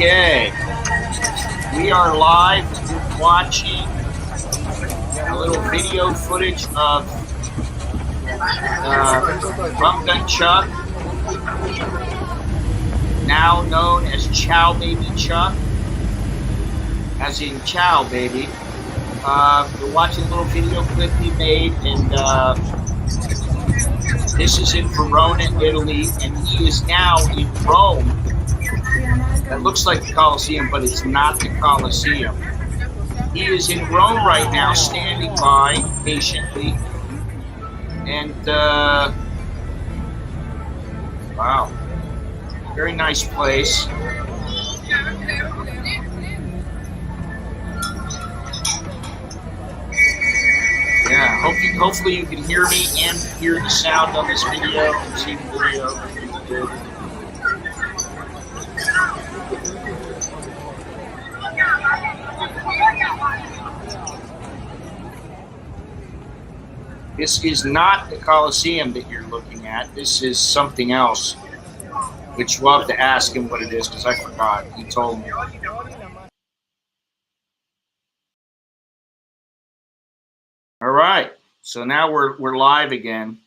Okay, we are live watching a little video footage of Bum Gun Chuck, now known as Ciao Baby Chuck, as in Ciao Baby. We're watching a little video clip he made, and this is in Verona, Italy, and he is now in Rome. That looks like the Coliseum, but it's not the Coliseum. He is in Rome right now, standing by patiently. And, wow. Very nice place. Yeah, hopefully you can hear me and hear the sound on this video and see the video. This is not the Coliseum that you're looking at. This is something else, which we'll have to ask him what it is because I forgot. He told me. All right, so now we're live again.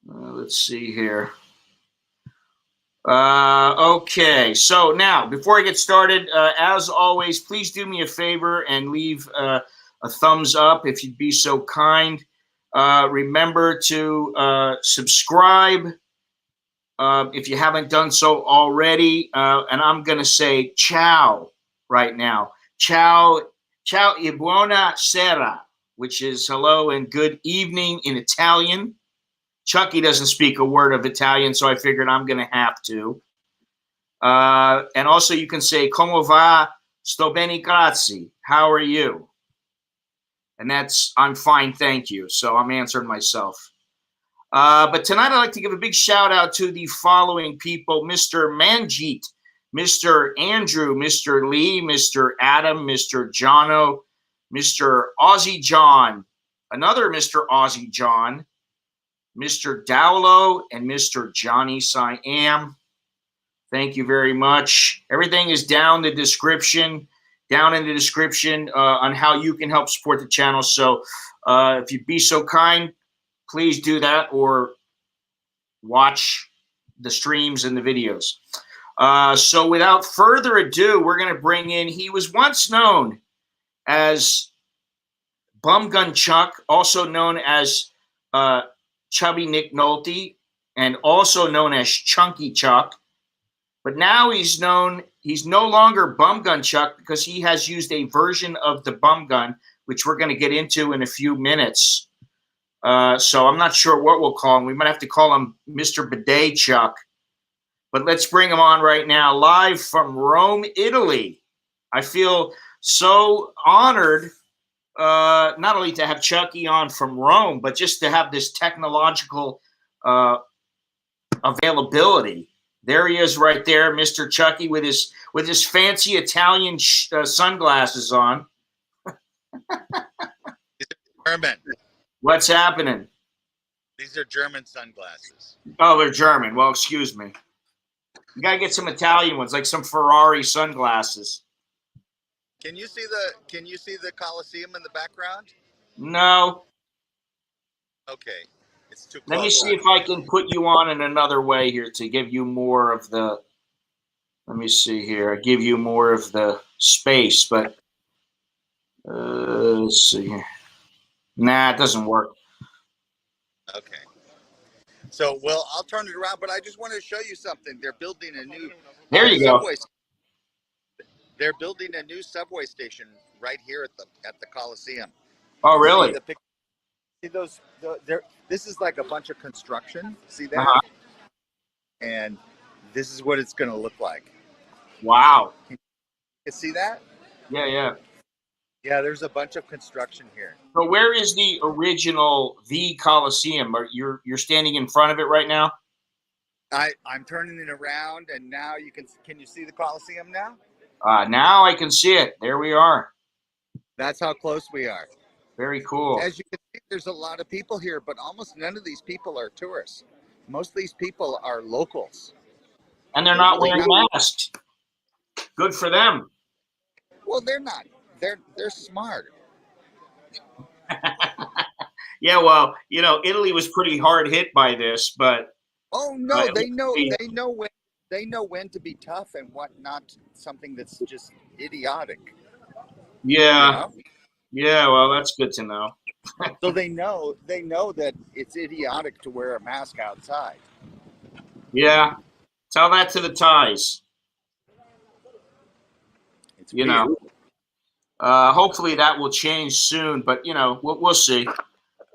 Let's see here. Okay, so now before I get started, as always, please do me a favor and leave a thumbs up if you'd be so kind. Remember to subscribe if you haven't done so already. And I'm going to say ciao right now. Ciao e buona sera, which is hello and good evening in Italian. Chucky doesn't speak a word of Italian, so I figured I'm going to have to. And also you can say, come va? Sto bene, grazie. How are you? And that's, I'm fine, thank you. So I'm answering myself. But tonight I'd like to give a big shout out to the following people: Mr. Manjeet, Mr. Andrew, Mr. Lee, Mr. Adam, Mr. Jono, Mr. Aussie John, another Mr. Aussie John, Mr. Dowlow, and Mr. Johnny Siam. Thank you very much. Everything is down in the description on how you can help support the channel. So if you'd be so kind, please do that or watch the streams and the videos. So without further ado, we're going to bring in, he was once known as Bum Gun Chuck, also known as Chubby Nick Nolte, and also known as Chunky Chuck. But now he's no longer Bum Gun Chuck because he has used a version of the bum gun, which we're going to get into in a few minutes. So I'm not sure what we'll call him. We might have to call him Mr. Bidet Chuck. But let's bring him on right now, live from Rome, Italy. I feel so honored not only to have Chucky on from Rome, but just to have this technological availability. There he is right there, Mr. Chucky, with his fancy Italian sunglasses on. These are German. What's happening? These are German sunglasses. Oh, they're German. Well, excuse me. You gotta get some Italian ones, like some Ferrari sunglasses. Can you see the Coliseum in the background? No. Okay. It's too close. Let me see if I can put you on in another way here to give you more of the, let me see here. I give you more of the space, but let's see here. Nah, it doesn't work. Okay. So, well, I'll turn it around, but I just wanted to show you something. They're building a new There you go. They're building a new subway station right here at the Coliseum. Oh, really? See those? This is like a bunch of construction. See that? Uh-huh. And this is what it's going to look like. Wow. You see that? Yeah, yeah. Yeah, there's a bunch of construction here. So where is the original Coliseum? You're standing in front of it right now? I'm turning it around, and now can you see the Coliseum now? Now I can see it. There we are. That's how close we are. Very cool. As you can see, there's a lot of people here, but almost none of these people are tourists. Most of these people are locals. And they're They're not really wearing not. masks. Good for them. Well, they're not. They're smart. Yeah, well, Italy was pretty hard hit by this, but Oh no, at least they know when to be tough and what not. Something that's just idiotic. You yeah, know. yeah, well, that's good to know. So they know that it's idiotic to wear a mask outside. Yeah, tell that to the ties, It's you weird. know. Hopefully that will change soon, but we'll see.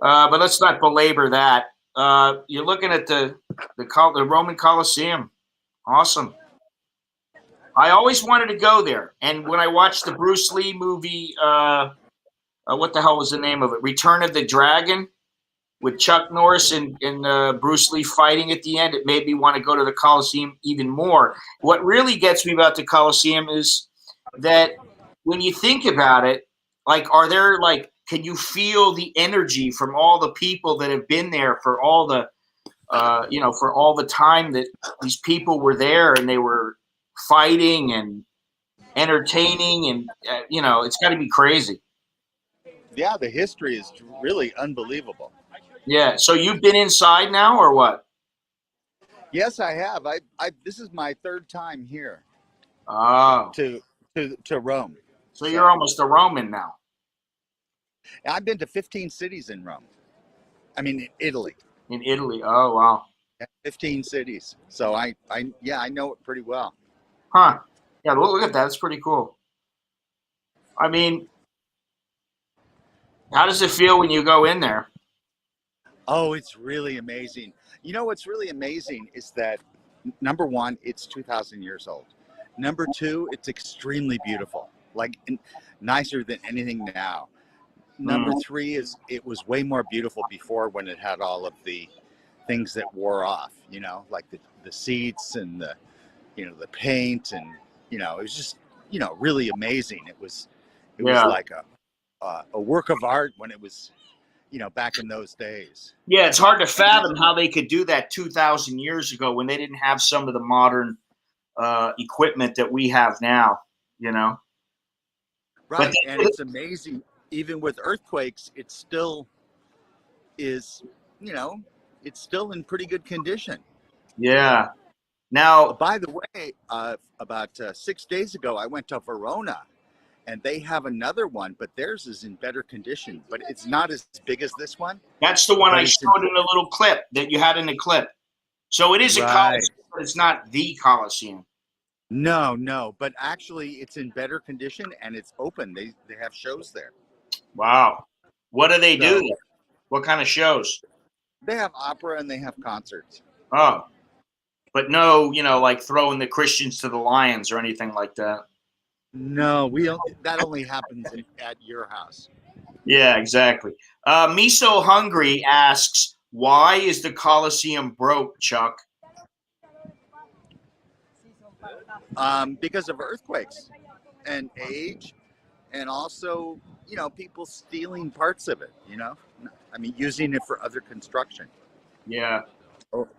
But let's not belabor that. You're looking at the Roman Coliseum. Awesome. I always wanted to go there, and when I watched the Bruce Lee movie, what the hell was the name of it? Return of the Dragon, with Chuck Norris and Bruce Lee fighting at the end, it made me want to go to the Coliseum even more. What really gets me about the Coliseum is that when you think about it, like, can you feel the energy from all the people that have been there for all for all the time that these people were there and they were fighting and entertaining and it's got to be crazy. Yeah, the history is really unbelievable. Yeah. So you've been inside now or what? Yes, I have. I this is my third time here Oh, to to Rome. so you're So almost a Roman now I've been to 15 cities in Rome. I mean, in Italy, in Italy. Oh, wow. 15 cities. So I know it pretty well. Huh. Yeah, look at that. It's pretty cool. I mean, how does it feel when you go in there? Oh, it's really amazing. You know what's really amazing is that number one, it's 2,000 years old. Number two, it's extremely beautiful, like nicer than anything now. Number Mm, three is it was way more beautiful before when it had all of the things that wore off, like the seats and the paint and, it was just, really amazing. It was yeah. like a work of art when it was, back in those days. Yeah, it's hard to And then, fathom how they could do that 2,000 years ago when they didn't have some of the modern equipment that we have now, you know? But right. And it's amazing. Even with earthquakes, it still is, you know, it's still in pretty good condition. yeah. Now, By the way, about 6 days ago, I went to Verona and they have another one, but theirs is in better condition. But it's not as big as this one, that's the one but I it's in. showed in a little clip that you had in the clip. So it is a Right. Coliseum, but it's not the Coliseum. No, no, but actually it's in better condition and it's open. They have shows there. Wow. What do they do So there? What kind of shows? they have opera and they have concerts. Oh, but no, like throwing the Christians to the lions or anything like that. No, we don't. That only happens at your house. Yeah, exactly. Me So Hungry asks, why is the Coliseum broke, Chuck? Because of earthquakes and age, and also people stealing parts of it. I mean, using it for other construction Yeah.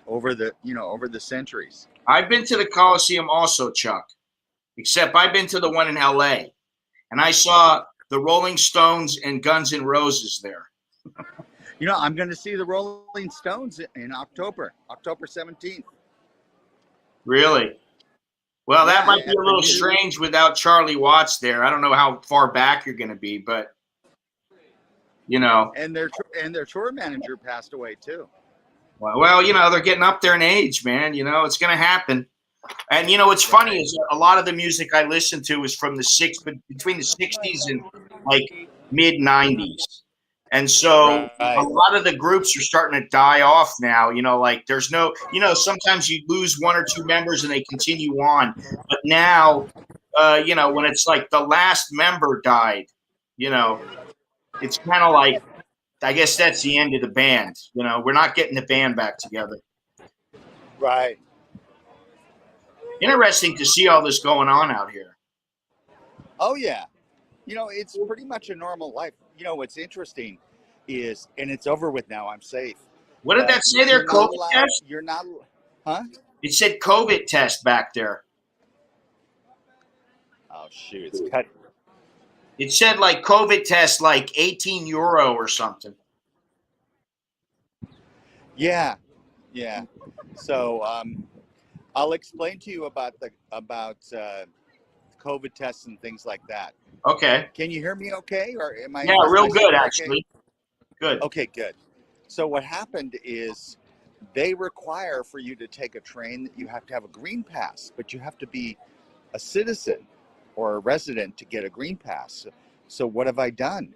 over the centuries. I've been to the Coliseum also, Chuck, except I've been to the one in LA, and I saw the Rolling Stones and Guns N' Roses there. I'm going to see the Rolling Stones in October 17th. Really? Well, that Yeah, might be at a the little new. strange without Charlie Watts there. I don't know how far back you're going to be, but you know, And their tour manager passed away too. well, they're getting up there in age, man. It's going to happen. And what's funny Right. is a lot of the music I listen to is from between the '60s and like mid '90s, and so a Right. lot of the groups are starting to die off now. Like there's no, sometimes you lose one or two members and they continue on, but now, when it's like the last member died, you know, it's kind of like I guess that's the end of the band. We're not getting the band back together. Right. Interesting to see all this going on out here. Oh yeah. It's pretty much a normal life. What's interesting and it's over with now. I'm safe. What did But that say there, you're not Kobe? allowed. You're not. Huh? It said COVID test back there. Oh shoot, it's cut. It said like COVID test, like €18 or something. Yeah, yeah. So I'll explain to you about COVID tests and things like that. Okay. Can you hear me okay, or am I? Yeah, Is real my good, signal actually. Good. Okay, good. So what happened is they require for you to take a train that you have to have a green pass, but you have to be a citizen or a resident to get a green pass. So what have I done?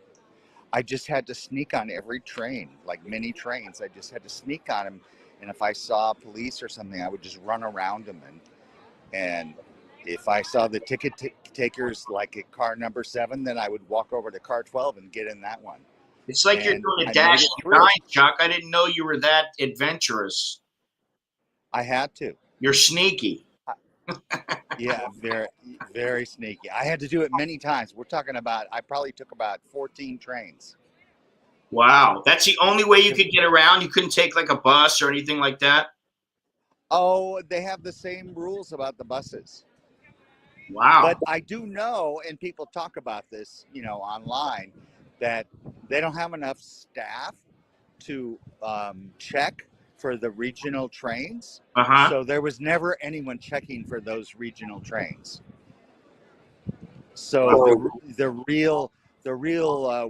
I just had to sneak on every train, like many trains. I just had to sneak on them, and if I saw police or something, I would just run around them. And if I saw the ticket takers, like at car number 7, then I would walk over to car 12 and get in that one. It's like you're And doing a I dash made it through. 9, Chuck. I didn't know you were that adventurous. I had to. You're sneaky. Yeah, very, very sneaky. I had to do it many times. We're talking about, I probably took about 14 trains. Wow. That's the only way you could get around? You couldn't take like a bus or anything like that? Oh, they have the same rules about the buses. Wow. But I do know, and people talk about this, online, that they don't have enough staff to check for the regional trains. Uh-huh. So there was never anyone checking for those regional trains. So the real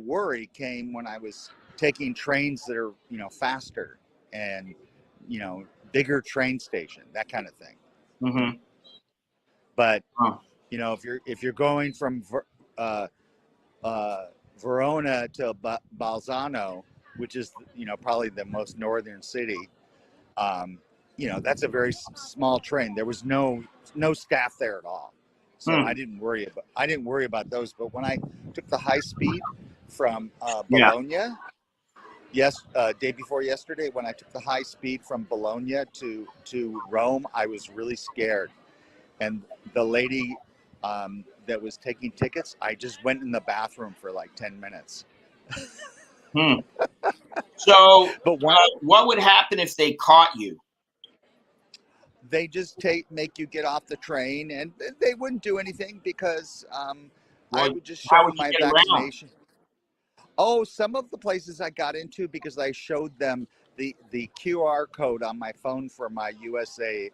worry came when I was taking trains that are faster and bigger train station, that kind of thing. Mm-hmm. But if you're going from Verona to Bolzano, which is probably the most northern city, that's a very small train. There was no staff there at all, so I didn't worry about those. But when I took the high speed from Bologna, day before yesterday, when I took the high speed from Bologna to Rome, I was really scared. And the lady that was taking tickets, I just went in the bathroom for like 10 minutes. So, but what would happen if they caught you? They just make you get off the train, and they wouldn't do anything because I would just show them my vaccination. Oh, some of the places I got into because I showed them the QR code on my phone for my USA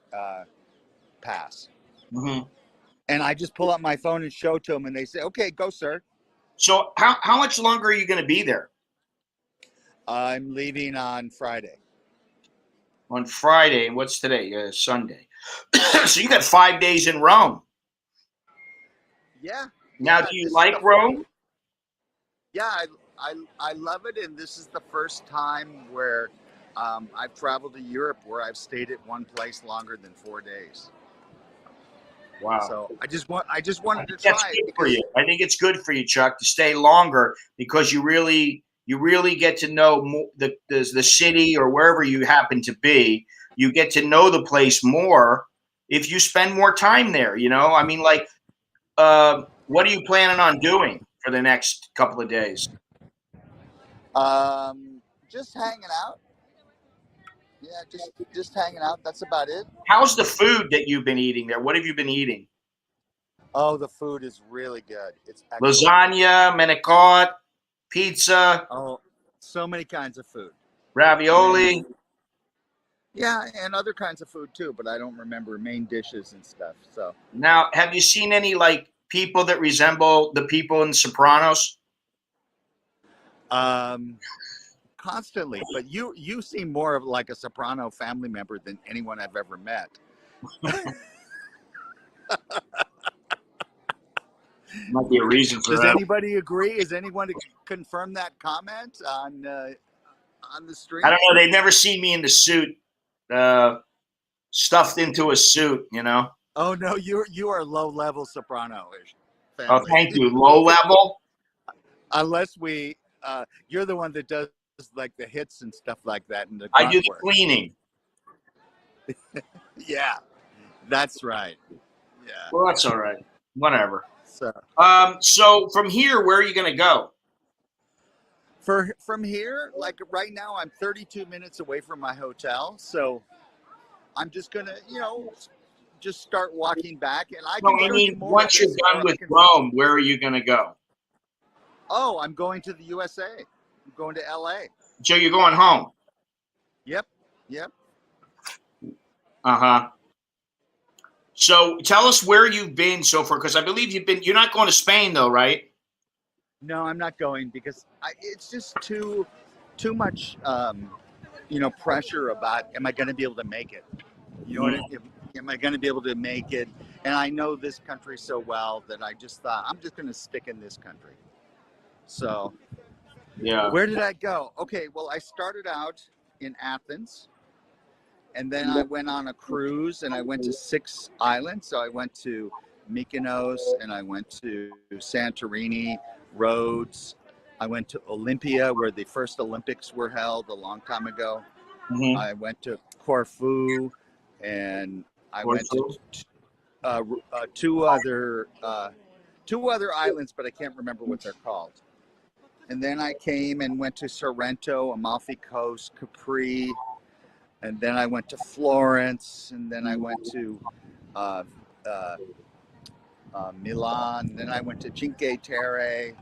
pass. Mm-hmm. And I just pull out my phone and show to them, and they say, "Okay, go, sir." So how much longer are you going to be there? I'm leaving on Friday. On Friday, and what's today? Sunday. So you got 5 days in Rome. Yeah. Now, do you like Rome? Yeah, I love it, and this is the first time where I've traveled to Europe where I've stayed at one place longer than 4 days. Wow. So I just wanted to try it for you. I think it's good for you, Chuck, to stay longer because you really get to know the city or wherever you happen to be. You get to know the place more if you spend more time there. I mean, like, what are you planning on doing for the next couple of days? Just hanging out. Yeah, just hanging out. That's about it. How's the food that you've been eating there? What have you been eating? Oh, the food is really good. It's excellent. Lasagna, manicotti, pizza. Oh, so many kinds of food. Ravioli. Yeah, and other kinds of food too, but I don't remember main dishes and stuff. So now, have you seen any like people that resemble the people in Sopranos? Constantly, but you seem more of like a Soprano family member than anyone I've ever met. Might be a reason for that. Does anybody agree? Is anyone to confirm that comment on the stream? I don't know. They've never seen me in the suit, stuffed into a suit. Oh no, you are low level Soprano-ish. Oh, thank you. Low level. Unless you're the one that does like the hits and stuff like that, and I do the cleaning. Yeah, that's right. Yeah. Well, that's all right. Whatever. So from here, where are you going to go? From here, like right now, I'm 32 minutes away from my hotel. So I'm just gonna, just start walking back, and I No, can I show you mean, more of once you're this, done or I with can. Rome, where are you going to go? Oh, I'm going to the USA. I'm going to LA. So you're going home. Yep. Yep. Uh-huh. So tell us where you've been so far, because I believe you're not going to Spain though, right? No, I'm not going because it's just too much, pressure about, am I going to be able to make it? You know what? Am I going to be able to make it? And I know this country so well that I just thought I'm just going to stick in this country. So, Yeah. where did I go? Okay, well, I started out in Athens, and then I went on a cruise, and I went to 6 islands. So I went to Mykonos, and I went to Santorini, Rhodes. I went to Olympia, where the first Olympics were held a long time ago. Mm-hmm. I went to Corfu, and I went to two other islands, but I can't remember what they're called. And then I came and went to Sorrento, Amalfi Coast, Capri, and then I went to Florence, and then I went to Milan, then I went to Cinque Terre,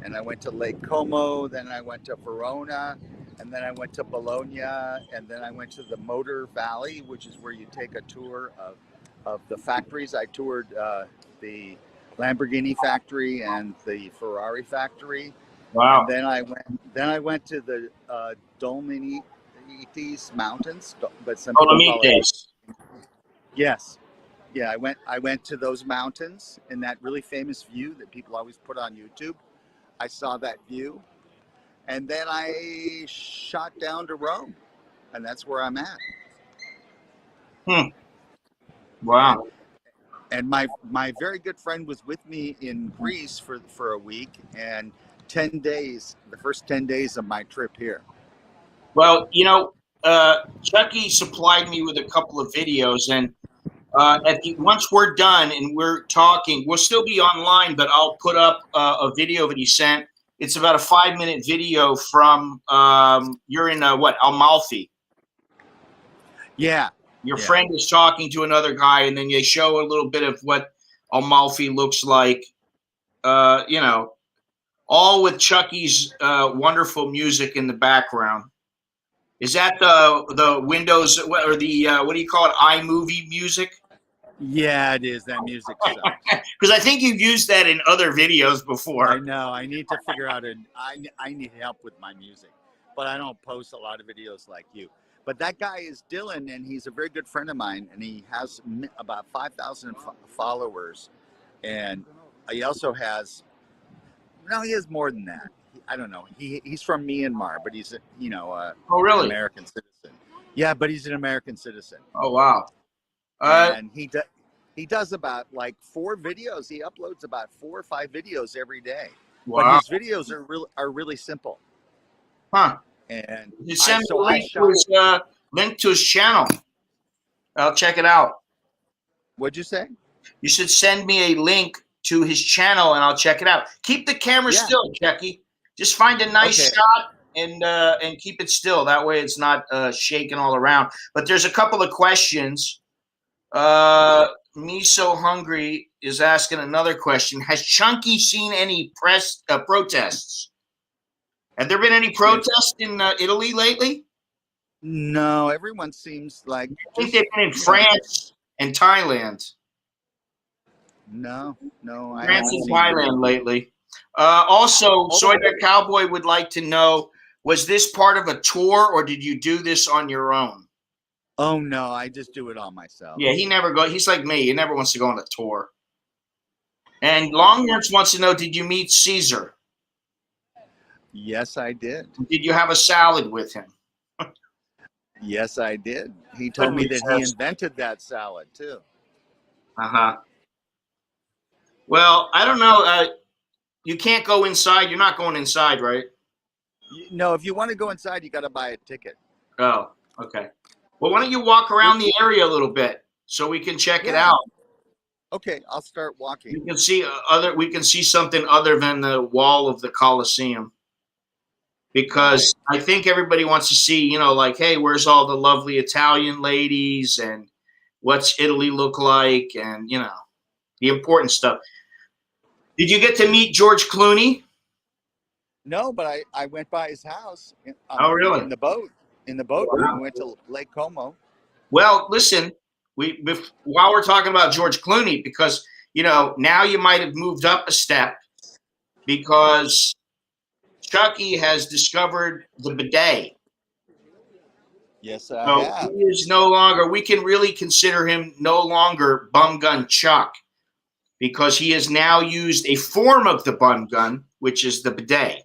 and I went to Lake Como, then I went to Verona, and then I went to Bologna, and then I went to the Motor Valley, which is where you take a tour of the factories. I toured the Lamborghini factory and the Ferrari factory. Wow. And then I went to the Dolomites Mountains, but some people call it. Yes. Yeah, I went to those mountains, and that really famous view that people always put on YouTube. I saw that view, and then I shot down to Rome, and that's where I'm at. Wow. And my very good friend was with me in Greece for a week and 10 days, the first 10 days of my trip here. Well, Chucky supplied me with a couple of videos, and once we're done and we're talking, we'll still be online, but I'll put up a video that he sent. It's about a 5-minute video from you're in what, Amalfi. Yeah. Your friend is talking to another guy, and then they show a little bit of what Amalfi looks like. All with Chucky's wonderful music in the background. Is that the Windows or the what do you call it, iMovie music? Yeah, it is. That music sucks. Because I think you've used that in other videos before. I know. I need to figure out I need help with my music, but I don't post a lot of videos like you. But that guy is Dylan, and he's a very good friend of mine, and he has about 5,000 followers, and he also has. No, he has more than that. I don't know. He's from Myanmar, but he's oh, really? an American citizen. Yeah, but he's an American citizen. Oh, wow. And he does about like 4 videos. He uploads about 4 or 5 videos every day. Wow. But his videos are really simple. Huh. And you send me a link to his channel. I'll check it out. What'd you say? You should send me a link to his channel, and I'll check it out. Keep the camera still, Chucky. Just find a nice shot and keep it still. That way it's not shaking all around. But there's a couple of questions. Me So Hungry is asking another question. Has Chunky seen any protests? Have there been any protests in Italy lately? No, everyone seems like. I think they've been in France and Thailand. No. France and Thailand lately. Also, Soy Bear Cowboy would like to know, was this part of a tour, or did you do this on your own? Oh, no, I just do it all myself. Yeah, he's like me. He never wants to go on a tour. And Longhorns wants to know, did you meet Caesar? Yes, I did. Did you have a salad with him? Yes, I did. He told me that he invented that salad, too. Uh-huh. Well, I don't know. You can't go inside. You're not going inside, right? No, if you want to go inside, you got to buy a ticket. Oh, okay. Well, why don't you walk around the area a little bit so we can check it out? Okay, I'll start walking. We can see something other than the wall of the Coliseum. because I think everybody wants to see, like, hey, where's all the lovely Italian ladies and what's Italy look like, and the important stuff. Did you get to meet George Clooney? No, but I went by his house Oh, really? in the boat. In the boat, Wow. we went to Lake Como. Well, listen, while we're talking about George Clooney, because now you might have moved up a step, because Chucky has discovered the bidet. Yes, I So have. he is no longer. We can really consider him no longer Bum Gun Chuck, because he has now used a form of the bum gun, which is the bidet.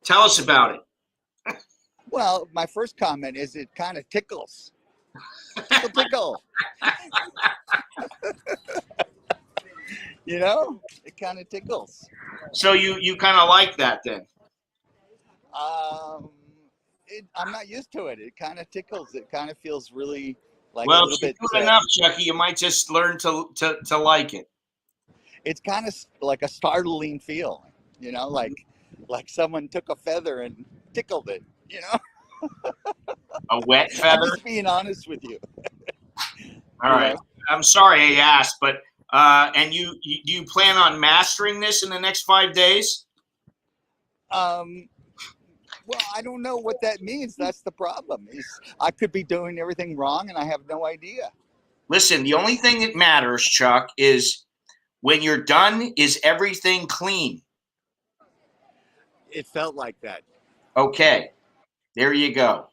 Tell us about it. Well, my first comment is it kind of tickles. Tickle. It kind of tickles. So you kind of like that then? I'm not used to it. It kind of tickles. It kind of feels really like well, a little bit. Good enough, Chucky. You might just learn to like it. It's kind of like a startling feel, like someone took a feather and tickled it. A wet feather. I'm just being honest with you. All right. I'm sorry I asked, but and do you plan on mastering this in the next 5 days? Well, I don't know what that means. That's the problem. I could be doing everything wrong, and I have no idea. Listen, the only thing that matters, Chuck, is when you're done, is everything clean? It felt like that. Okay. There you go.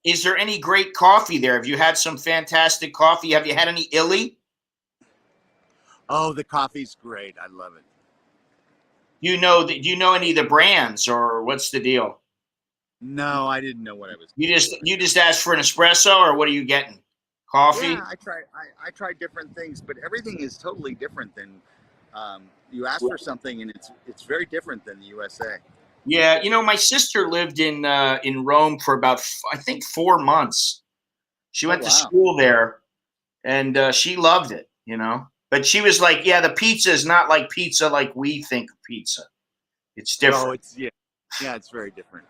Is there any great coffee there? Have you had some fantastic coffee? Have you had any illy? Oh, the coffee's great. I love it. Do you know any of the brands, or what's the deal? No, I didn't know what I was. You just asked for an espresso, or what are you getting? Coffee? Yeah, I tried different things, but everything is totally different than you ask for something, and it's very different than the USA. Yeah, my sister lived in Rome for about, I think, 4 months. She went to school there, and she loved it, But she was like, yeah, the pizza is not like pizza like we think of pizza. It's different. Oh, it's very different.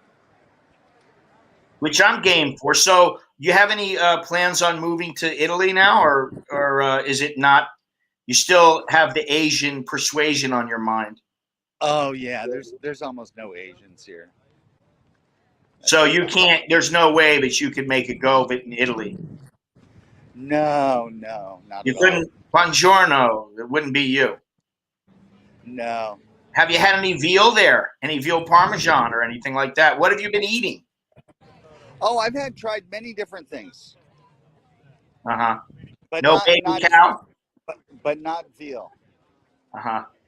Which I'm game for. So, do you have any plans on moving to Italy now, or is it not? You still have the Asian persuasion on your mind? Oh yeah, there's almost no Asians here. So you can't. There's no way that you could make a go of it in Italy. No, not You at couldn't. Buongiorno. It wouldn't be you. No. Have you had any veal there? Any veal parmesan or anything like that? What have you been eating? Oh, I've tried many different things. But no baby cow? But not veal.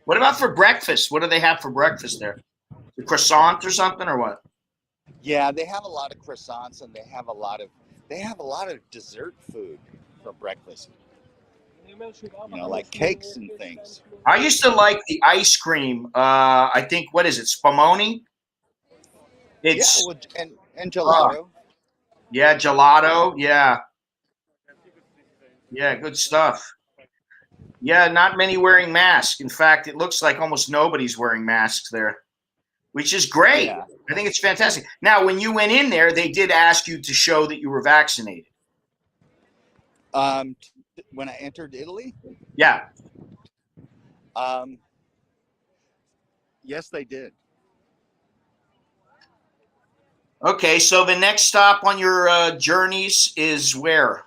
What about for breakfast? What do they have for breakfast there? A croissant or something, or what? Yeah, they have a lot of croissants, and they have a lot of dessert food for breakfast. Like cakes and things. I used to like the ice cream. I think, what is it, Spumoni? It's and gelato. Yeah, gelato. Yeah, good stuff. Yeah, not many wearing masks. In fact, it looks like almost nobody's wearing masks there, which is great. Yeah. I think it's fantastic. Now, when you went in there, they did ask you to show that you were vaccinated. When I entered Italy? Yeah. Yes, they did. Okay, so the next stop on your journeys is where?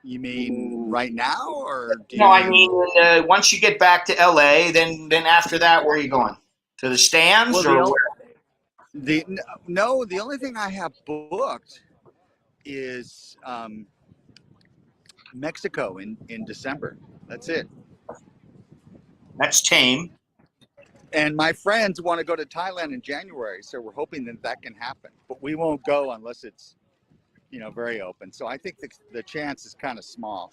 You mean right now, or I mean once you get back to LA, then after that, where are you going? To the stands, or where? The only thing I have booked is Mexico in December. That's it. That's tame. And my friends want to go to Thailand in January, so we're hoping that can happen. But we won't go unless it's very open. So I think the chance is kind of small.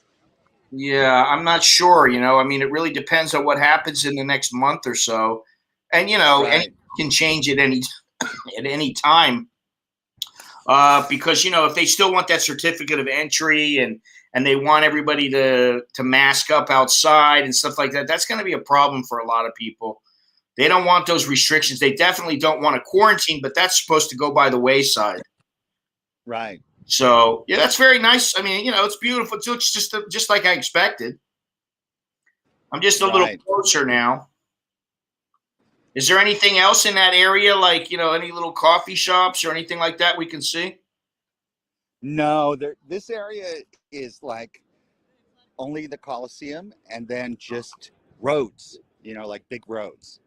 Yeah, I'm not sure. I mean, it really depends on what happens in the next month or so, and anything can change at any time. Because if they still want that certificate of entry and and they want everybody to mask up outside and stuff like that. That's going to be a problem for a lot of people. They don't want those restrictions. They definitely don't want a quarantine, but that's supposed to go by the wayside. Right. So yeah, that's very nice. I mean, it's beautiful. It looks just like I expected. I'm just a little closer now. Is there anything else in that area, like, any little coffee shops or anything like that we can see? No, this area is like only the Coliseum and then just roads, like big roads.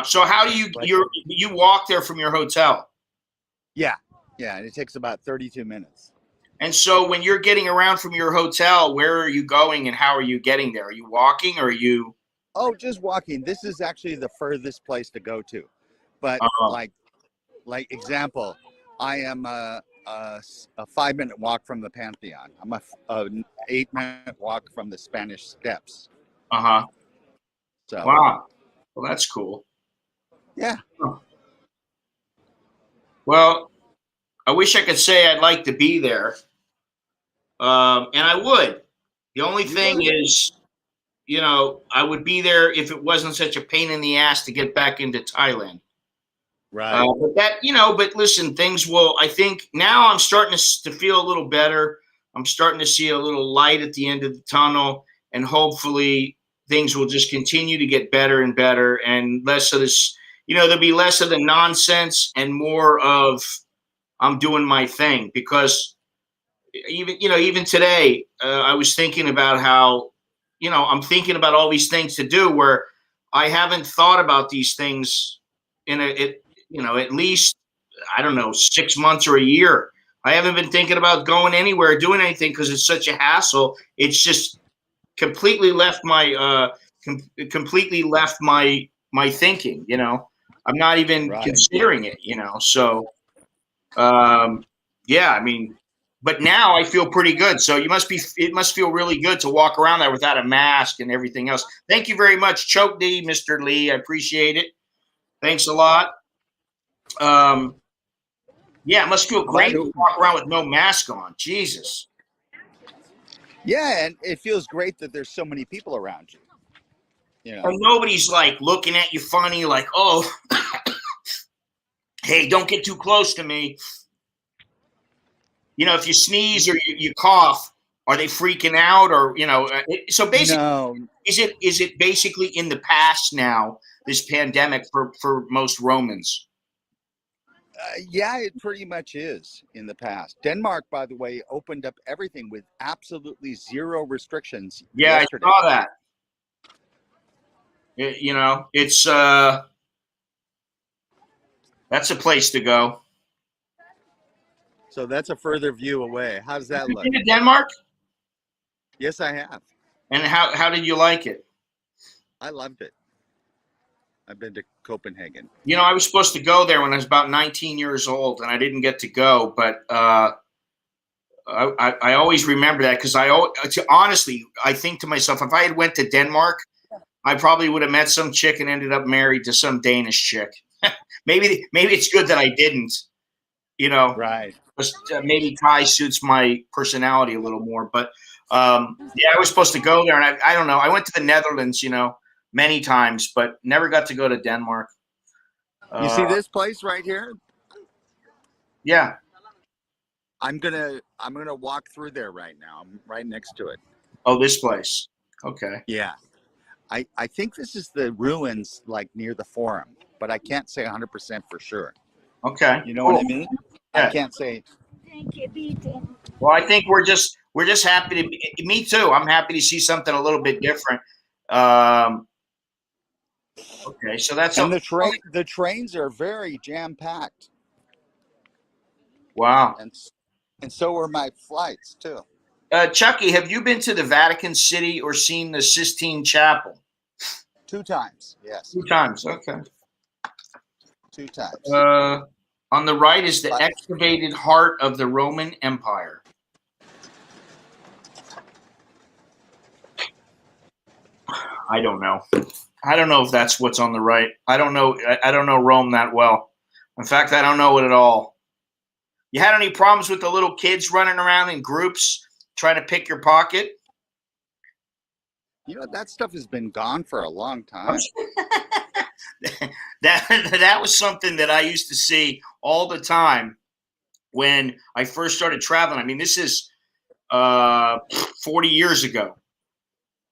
So how do you walk there from your hotel? Yeah. Yeah. And it takes about 32 minutes. And so when you're getting around from your hotel, where are you going and how are you getting there? Are you walking or are you? Oh, just walking. This is actually the furthest place to go to. But like example, I am a 5-minute walk from the Pantheon. I'm a 8-minute walk from the Spanish Steps. So wow. Well, that's cool. Yeah. Huh. Well, I wish I could say I'd like to be there. And I would. The only thing is, I would be there if it wasn't such a pain in the ass to get back into Thailand. Right. But listen, I think now I'm starting to feel a little better. I'm starting to see a little light at the end of the tunnel, and hopefully things will just continue to get better and better, and less of this, there'll be less of the nonsense and more of I'm doing my thing. Because even today, I was thinking about how, I'm thinking about all these things to do where I haven't thought about these things at least, I don't know, 6 months or a year. I haven't been thinking about going anywhere, doing anything, because it's such a hassle. It's just completely left my my thinking. I'm not even considering it. So yeah, I mean, but now I feel pretty good. So it must feel really good to walk around there without a mask and everything else. Thank you very much, Choke D, Mr. Lee. I appreciate it. Thanks a lot. Yeah, it must feel great to walk around with no mask on. Jesus. Yeah, and it feels great that there's so many people around you. And nobody's like looking at you funny, like, oh, hey, don't get too close to me. If you sneeze or you cough, are they freaking out? Or so basically, no. Is it basically in the past now, this pandemic for most Romans? Yeah, it pretty much is in the past. Denmark, by the way, opened up everything with absolutely zero restrictions. Yeah, yesterday. I saw that. It's that's a place to go. So that's a further view away. How does that look? Been to Denmark? Yes, I have. And how did you like it? I loved it. I've been to Copenhagen. I was supposed to go there when I was about 19 years old, and I didn't get to go. But I always remember that because honestly, I think to myself, if I had went to Denmark, I probably would have met some chick and ended up married to some Danish chick. maybe it's good that I didn't. Right. Maybe Thai suits my personality a little more. But yeah, I was supposed to go there, and I don't know. I went to the Netherlands, many times, but never got to go to Denmark. You see this place right here? Yeah. I'm gonna walk through there right now. I'm right next to it. Oh, this place. Okay. Yeah. I think this is the ruins like near the Forum, but I can't say 100% for sure. Okay. You know what I mean? Yeah. I can't say. Well, I think we're just happy to be, me too. I'm happy to see something a little bit different. Okay, so that's and the trains are very jam packed. Wow. And so are my flights too. Chucky, have you been to the Vatican City or seen the Sistine Chapel? 2 times. Yes. 2 times. Okay. 2 times. On the right is the excavated heart of the Roman Empire. I don't know. I don't know if that's what's on the right. I don't know. I don't know Rome that well. In fact, I don't know it at all. You had any problems with the little kids running around in groups trying to pick your pocket? You know, that stuff has been gone for a long time. That was something that I used to see all the time when I first started traveling. I mean, this is 40 years ago.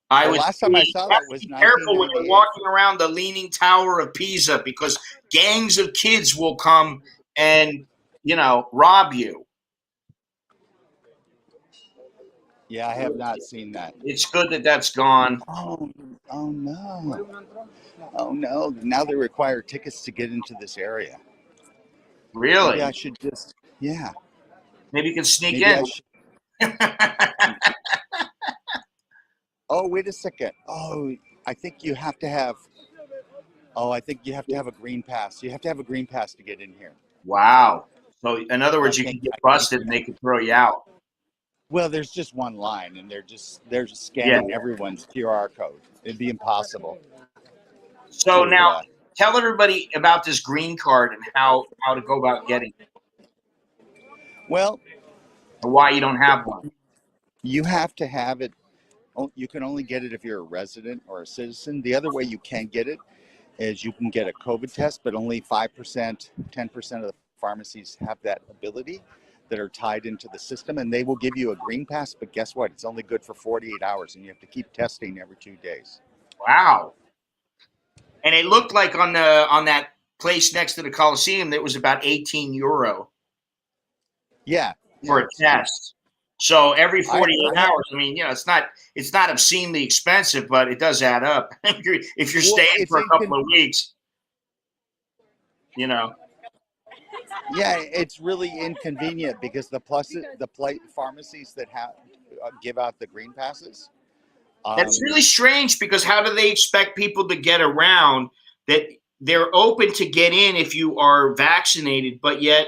The last time I saw that was be careful when you're 1998. walking around the Leaning Tower of Pisa, because gangs of kids will come and, rob you. Yeah, I have not seen that. It's good that that's gone. Oh no. Oh no. Now they require tickets to get into this area. Really? Maybe I should just, yeah. Maybe you can sneak Maybe in. I should. Oh, wait a second. Oh, I think you have to have. Oh, I think you have to have a green pass. You have to have a green pass to get in here. Wow. So in other words, you can get I busted and they can throw you out. Well, there's just one line, and they're just scanning Yeah. everyone's QR code. It'd be impossible. So now, tell everybody about this green card and how to go about getting it, Well, or why you don't have one. you have to have it. You can only get it if you're a resident or a citizen. The other way you can get it is you can get a COVID test, but only 5%, 10% of the pharmacies have that ability that are tied into the system, and they will give you a green pass. But guess what? It's only good for 48 hours, and you have to keep testing every 2 days. Wow. And it looked like on that place next to the Coliseum that was about €18. Yeah. For a test. So every 48 I hours, I mean, it's not obscenely expensive, but it does add up. if you're staying for a couple of weeks, Yeah, it's really inconvenient because the pharmacies that give out the green passes. That's really strange, because how do they expect people to get around that? They're open to get in if you are vaccinated, but yet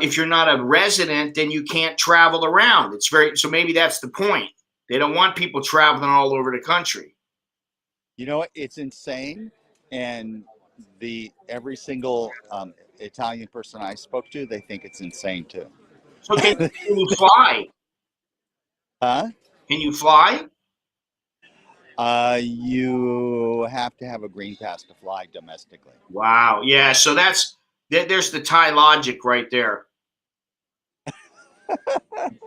if you're not a resident, then you can't travel around. So maybe that's the point. They don't want people traveling all over the country. You know what? It's insane, and every single Italian person I spoke to, they think it's insane too. So can you fly? Huh? Can you fly? You have to have a green pass to fly domestically. Wow. Yeah. So there's the Thai logic right there.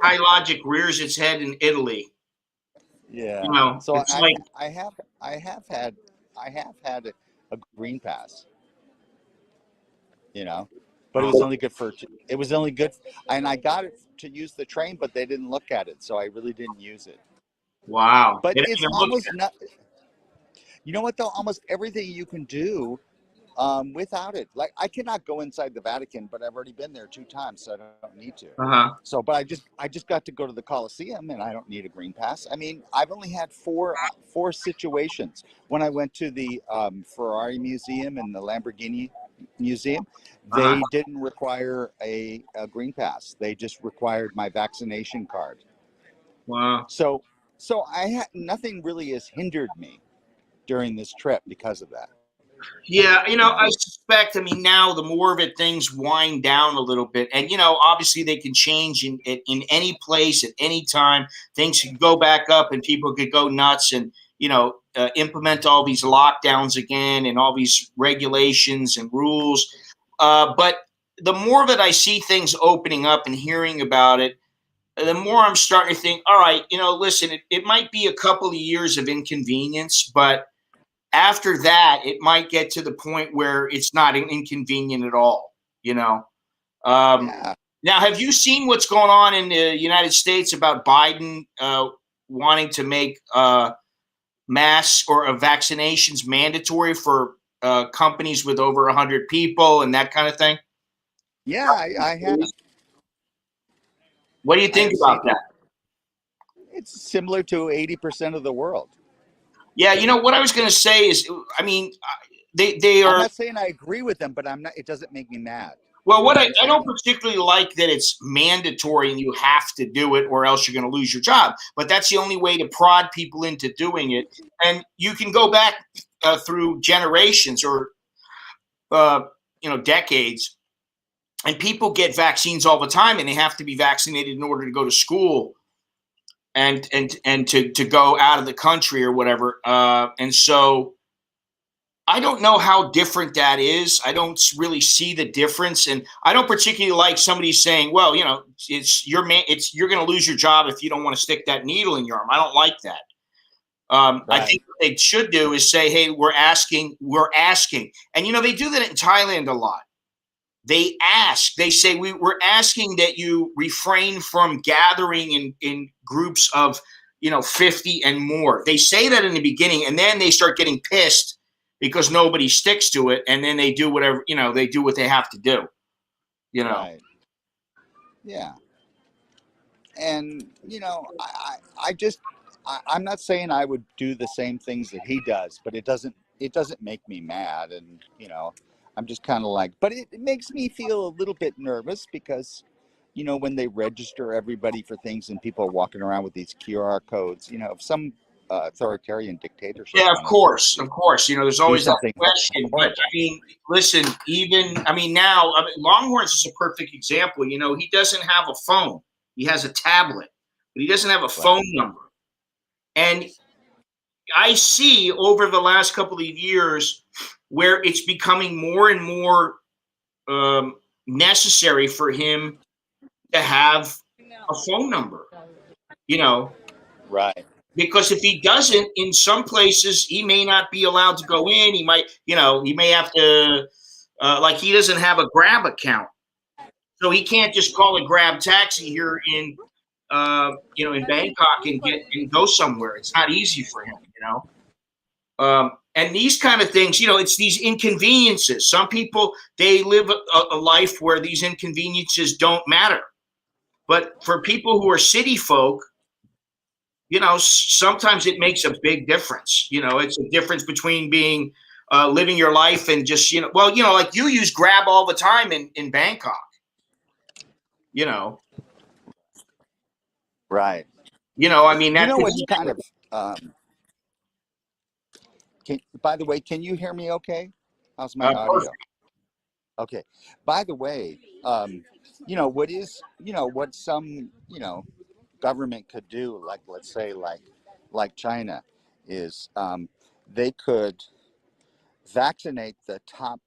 Thai logic rears its head in Italy. Yeah. So it's like, I have had a green pass. But it was only good and I got it to use the train, but they didn't look at it, so I really didn't use it. wow. But it's almost not. You know what though? Almost everything you can do without it. Like, I cannot go inside the Vatican, but I've already been there 2 times, so I don't need to. So, but I just got to go to the Coliseum, and I don't need a green pass. I mean, I've only had four situations. When I went to the Ferrari Museum and the Lamborghini Museum, they didn't require a green pass. They just required my vaccination card. Wow. So nothing really has hindered me during this trip because of that. Yeah, I suspect, now the more of it things wind down a little bit, and obviously they can change in any place at any time. Things could go back up and people could go nuts and implement all these lockdowns again and all these regulations and rules. But the more that I see things opening up and hearing about it, the more I'm starting to think, all right, listen, it might be a couple of years of inconvenience, but after that, it might get to the point where it's not inconvenient at all, Yeah. Now, have you seen what's going on in the United States about Biden wanting to make masks or vaccinations mandatory for companies with over 100 people and that kind of thing? Yeah, I have. What do you think about that? It's similar to 80% of the world. Yeah, what I was going to say is, they are. I'm not saying I agree with them, but I'm not. It doesn't make me mad. Well, what I don't particularly like that it's mandatory and you have to do it or else you're going to lose your job. But that's the only way to prod people into doing it. And you can go back through generations or decades and people get vaccines all the time, and they have to be vaccinated in order to go to school and to go out of the country or whatever. And so I don't know how different that is. I don't really see the difference, and I don't particularly like somebody saying, "Well, you know, you're going to lose your job if you don't want to stick that needle in your arm." I don't like that. I Right. think what they should do is say, "Hey, we're asking," and you know they do that in Thailand a lot. They ask, they say, we're asking that you refrain from gathering in groups of, 50 and more. They say that in the beginning, and then they start getting pissed because nobody sticks to it, and then they do whatever, they do what they have to do, you know. Right. Yeah. And I just I'm not saying I would do the same things that he does, but it doesn't make me mad. And I'm just kind of like, but it makes me feel a little bit nervous because when they register everybody for things and people are walking around with these QR codes, if some authoritarian dictatorship Yeah, of wanted course, of course. There's to do always that something question. But I horrible. mean, listen, now, Longhorns is a perfect example. He doesn't have a phone. He has a tablet, but he doesn't have a Right. phone number. And I see over the last couple of years where it's becoming more and more necessary for him to have a phone number, you know, Right. because if he doesn't, in some places, he may not be allowed to go in. He might, he may have to, like, he doesn't have a Grab account. So he can't just call a Grab taxi here in Bangkok and go somewhere. It's not easy for him. And these kind of things, it's these inconveniences. Some people, they live a life where these inconveniences don't matter. But for people who are city folk, sometimes it makes a big difference. It's a difference between being living your life and just, like you use Grab all the time in Bangkok, you know, Right. I mean, You that's know what's kind of by the way, can you hear me okay? How's my perfect. audio? Okay. By the way, what some, government could do, like let's say like China, is they could vaccinate the top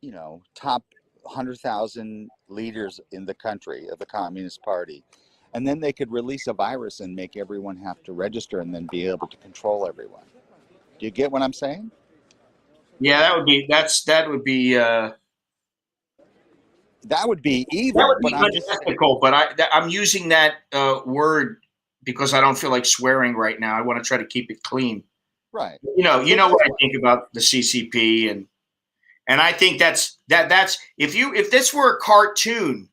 100,000 leaders in the country of the Communist Party, and then they could release a virus and make everyone have to register and then be able to control everyone. Do you get what I'm saying? Yeah, that would be That would be that evil, would but be I'm just unethical. But I'm using that word because I don't feel like swearing right now. I want to try to keep it clean. right. You Well, know that's what I what. think about the CCP, and I think that's if this were a cartoon,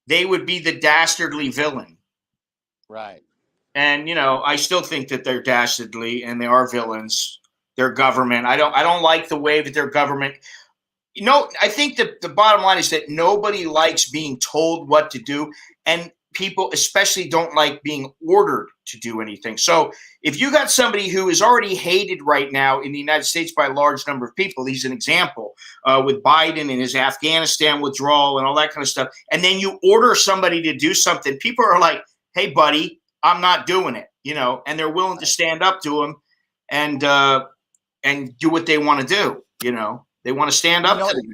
they would be the dastardly villain. Right. And I still think that they're dastardly and they are villains. Their government. I don't like the way that their government. I think that the bottom line is that nobody likes being told what to do, and people especially don't like being ordered to do anything. So if you got somebody who is already hated right now in the United States by a large number of people, he's an example with Biden and his Afghanistan withdrawal and all that kind of stuff, and then you order somebody to do something, people are like, "Hey, buddy, I'm not doing it," and they're willing to Right. stand up to him and do what they want to do. They want to stand You up know, to them.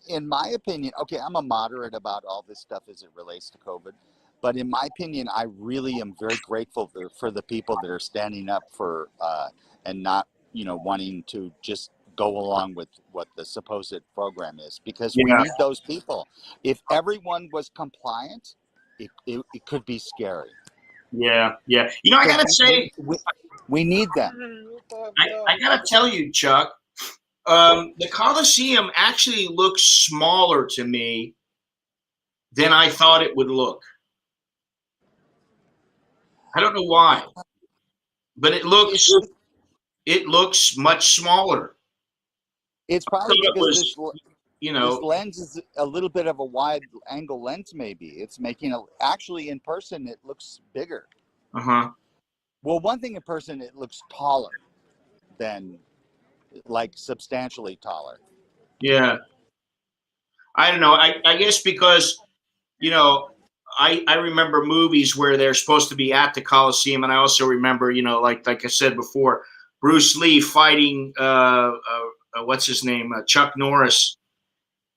in my opinion, okay, I'm a moderate about all this stuff as it relates to COVID, but in my opinion, I really am very grateful for the people that are standing up for and not, wanting to just go along with what the supposed program is, because we Yeah, need those people. If everyone was compliant, it could be scary yeah, yeah. I because gotta say, we need them. I gotta tell you, Chuck, the Coliseum actually looks smaller to me than I thought it would look. I don't know why, but It's it looks much smaller. it's I probably thought it because was, you this know, lens is a little bit of a wide angle lens. Maybe it's making actually in person it looks bigger. uh huh. Well, one thing in person it looks taller than, like, substantially taller. Yeah. I don't know. I guess because, you know, I remember movies where they're supposed to be at the Coliseum, and I also remember, like I said before, Bruce Lee fighting what's his name, Chuck Norris,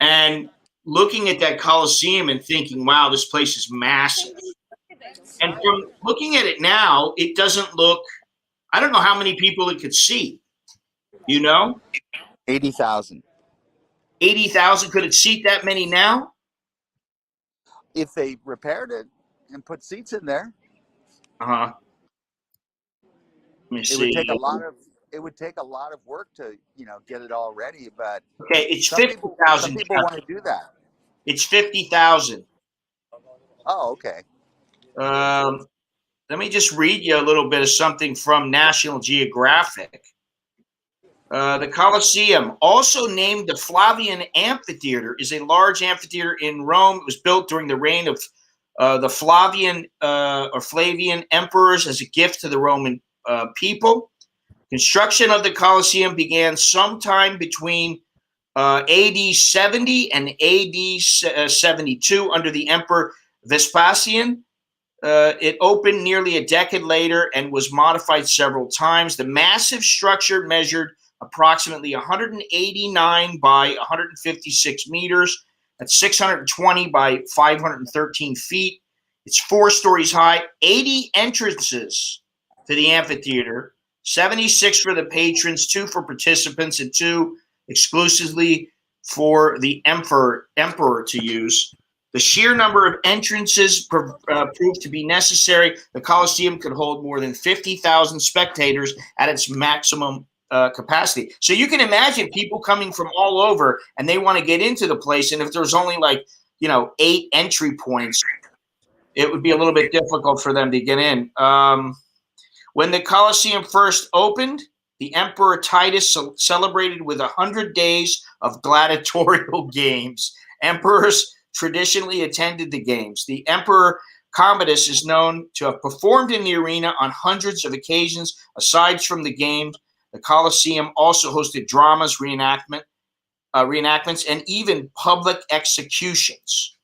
and looking at that Coliseum and thinking, wow, this place is massive. And from looking at it now, it doesn't look. I don't know how many people it could seat. You know, 80,000. 80,000. Could it seat that many now? If they repaired it and put seats in there, Uh huh. Let me it would take see. a lot of work to, get it all ready. But Okay, it's some fifty people some thousand. people want to do that. It's 50,000. Oh, okay. Um, Let me just read you a little bit of something from National Geographic. The Coliseum, also named the Flavian Amphitheater, is a large amphitheater in Rome. It was built during the reign of the Flavian or Flavian emperors as a gift to the Roman people. Construction of the Coliseum began sometime between AD 70 and AD 72 under the Emperor Vespasian. It opened nearly a decade later and was modified several times. The massive structure measured approximately 189 by 156 meters. That's 620 by 513 feet. It's 4 stories high, 80 entrances to the amphitheater, 76 for the patrons, 2 for participants, and 2 exclusively for the emperor to use. The sheer number of entrances proved to be necessary. The Coliseum could hold more than 50,000 spectators at its maximum capacity. So you can imagine people coming from all over and they want to get into the place. And if there's only 8 entry points, it would be a little bit difficult for them to get in. When the Coliseum first opened, the Emperor Titus celebrated with 100 days of gladiatorial games. Emperors traditionally attended the games. The Emperor Commodus is known to have performed in the arena on hundreds of occasions. Aside from the games, the Coliseum also hosted dramas, reenactments, and even public executions.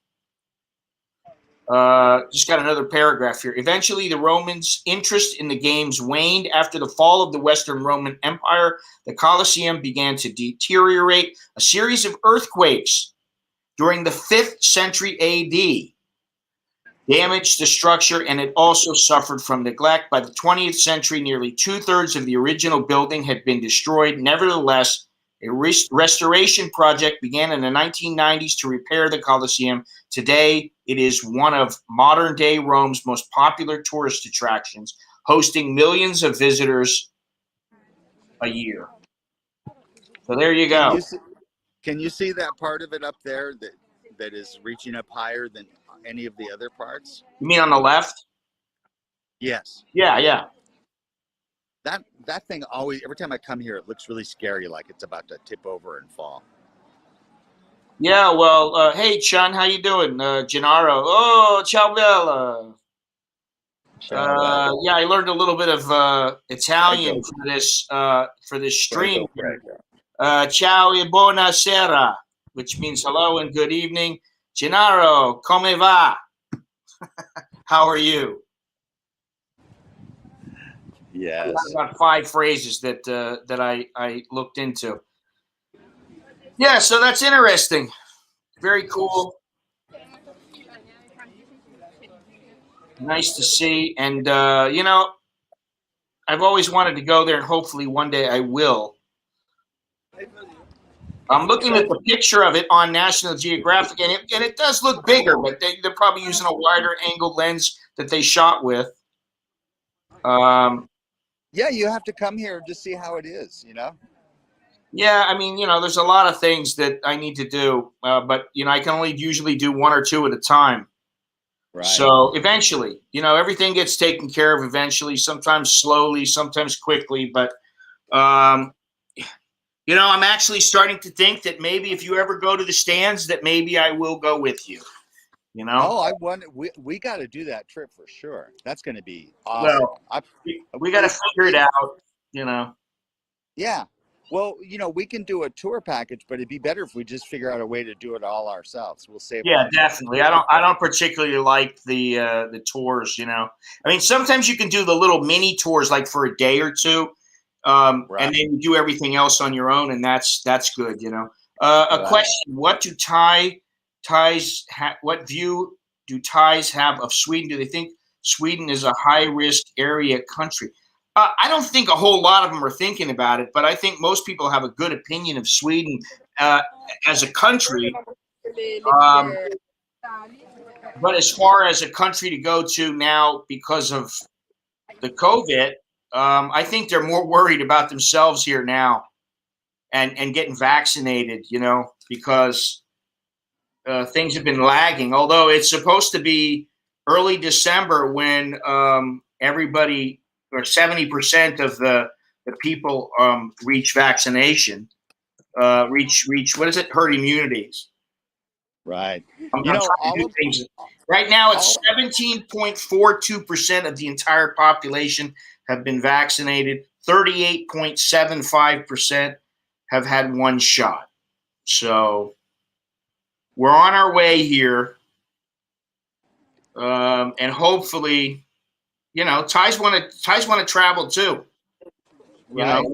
Just got another paragraph here. Eventually, the Romans' interest in the games waned after the fall of the Western Roman Empire. The Colosseum began to deteriorate. A series of earthquakes during the 5th century AD damaged the structure, and it also suffered from neglect. By the 20th century, nearly 2/3 of the original building had been destroyed. Nevertheless, a restoration project began in the 1990s to repair the Colosseum. Today, it is one of modern-day Rome's most popular tourist attractions, hosting millions of visitors a year. So there you Can go. you see, can you see that part of it up there that is reaching up higher than any of the other parts? You mean on the left? Yes. Yeah. That thing always, every time I come here, it looks really scary, like it's about to tip over and fall. Yeah, well, hey, Chun, how you doing? Gennaro. Oh, ciao, bella. Yeah, I learned a little bit of Italian for this stream. Ciao e buonasera, which means hello and good evening. Gennaro, come va? How are you? Yes. About 5 phrases that I looked into. Yeah, so that's interesting. Very cool. Nice to see. And, I've always wanted to go there, and hopefully one day I will. I'm looking at the picture of it on National Geographic, and it does look bigger, but they're probably using a wider angle lens that they shot with. Yeah, you have to come here to see how it is, Yeah, I mean, there's a lot of things that I need to do, but I can only usually do 1 or 2 at a time. Right. So eventually, everything gets taken care of eventually, sometimes slowly, sometimes quickly. But, I'm actually starting to think that maybe if you ever go to the stands, that maybe I will go with you, Oh, I want, we got to do that trip for sure. That's going to be awesome. Well, we got to figure it out, Yeah. Well, we can do a tour package, but it'd be better if we just figure out a way to do it all ourselves. We'll save Yeah, money. definitely. I don't particularly like the tours. I mean, sometimes you can do the little mini tours like for a day or two, and Right. then you do everything else on your own, and that's good. A Right. question: what do what view do Thais have of Sweden? Do they think Sweden is a high risk area country? I don't think a whole lot of them are thinking about it, but I think most people have a good opinion of Sweden uh, as a country. Um, but as far as a country to go to now because of the COVID, I think they're more worried about themselves here now and getting vaccinated, because things have been lagging. Although it's supposed to be early December when everybody or 70% of the people reach vaccination, reach what is it? Herd immunities. Right. I'm trying to do things. Right now, it's 17.42% of the entire population have been vaccinated. 38.75% have had one shot. So we're on our way here, and hopefully, Thais want to travel too. Right.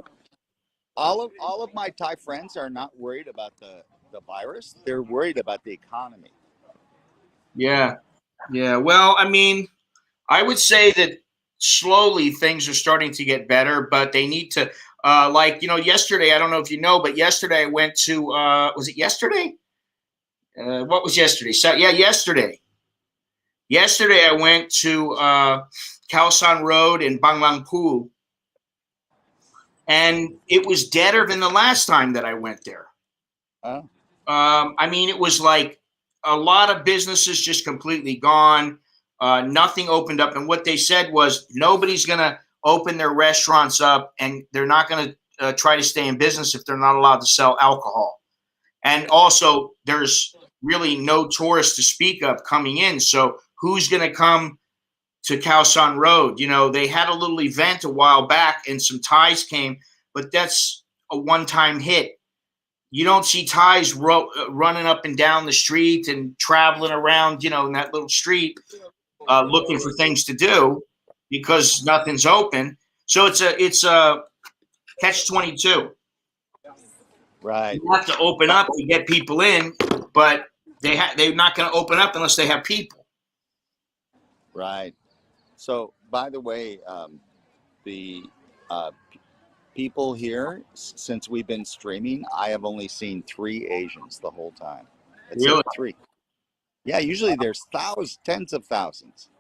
All of my Thai friends are not worried about the virus. They're worried about the economy. Yeah, yeah. Well, I mean, I would say that slowly things are starting to get better, but they need to, yesterday, I don't know if you know, but yesterday I went to, was it yesterday? What was yesterday? So, yeah, yesterday. Yesterday I went to Khao San Road in Banglangpu, and it was deader than the last time that I went there. Oh. I mean, it was like a lot of businesses just completely gone. Nothing opened up. And what they said was nobody's going to open their restaurants up, and they're not going to try to stay in business if they're not allowed to sell alcohol. And also, there's really no tourists to speak of coming in. So who's going to come to Khao San Road? They had a little event a while back, and some Thais came, but that's a one-time hit. You don't see Thais running up and down the street and traveling around, in that little street, looking for things to do because nothing's open. So it's a catch-22. Right. You have to open up to get people in, but they're not going to open up unless they have people. Right. So, by the way, the people here, since we've been streaming, I have only seen 3 Asians the whole time. That's Really? it, 3. Yeah, usually there's tens of thousands,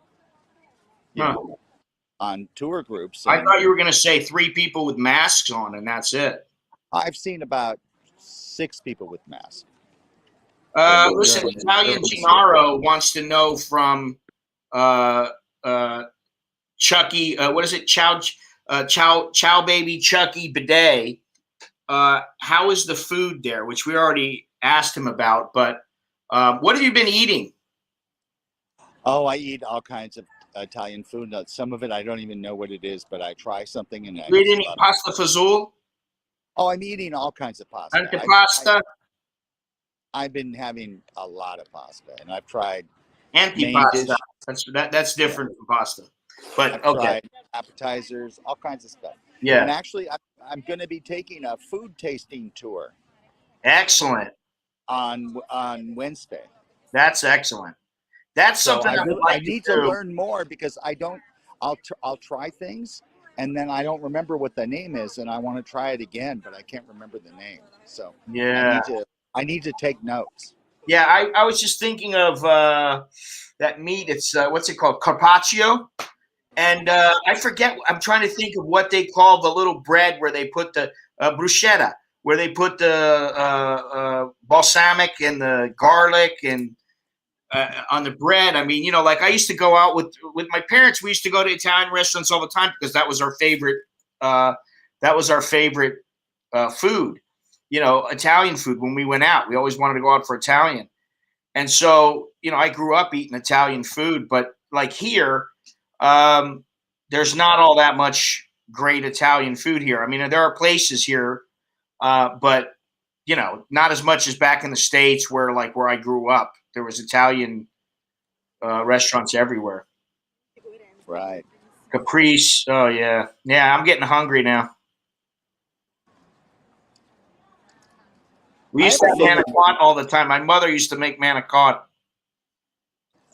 Huh. On tour groups. I thought you were going to say 3 people with masks on, and that's it. I've seen about 6 people with masks. Listen, Italian Gennaro wants to know from Chucky. What is it? Ciao, baby, Chucky bidet. How is the food there? Which we already asked him about. But what have you been eating? Oh, I eat all kinds of Italian food. Some of it I don't even know what it is, but I try something and I You eating pasta fazool? Oh, I'm eating all kinds of pasta. Antipasta? I've been having a lot of pasta, and I've tried antipasta. That's different from pasta. But I've tried appetizers, all kinds of stuff. Yeah. And actually, I'm going to be taking a food tasting tour. Excellent. On Wednesday. That's excellent. That's something I need to learn more because I'll try things and then I don't remember what the name is and I want to try it again, but I can't remember the name. So yeah, I need to take notes. Yeah, I was just thinking of that meat. It's what's it called? Carpaccio. And I forget. I'm trying to think of what they call the little bread where they put the bruschetta, where they put the balsamic and the garlic and on the bread. I mean, like I used to go out with my parents. We used to go to Italian restaurants all the time because that was our favorite. Food. Italian food. When we went out, we always wanted to go out for Italian. And so, I grew up eating Italian food, but like here, there's not all that much great Italian food here. I mean, there are places here but not as much as back in the States where I grew up. There was Italian restaurants everywhere. Right. Caprice. Oh yeah, yeah. I'm getting hungry now. We I used have to a have feeling. manicotti all the time. My mother used to make manicotti.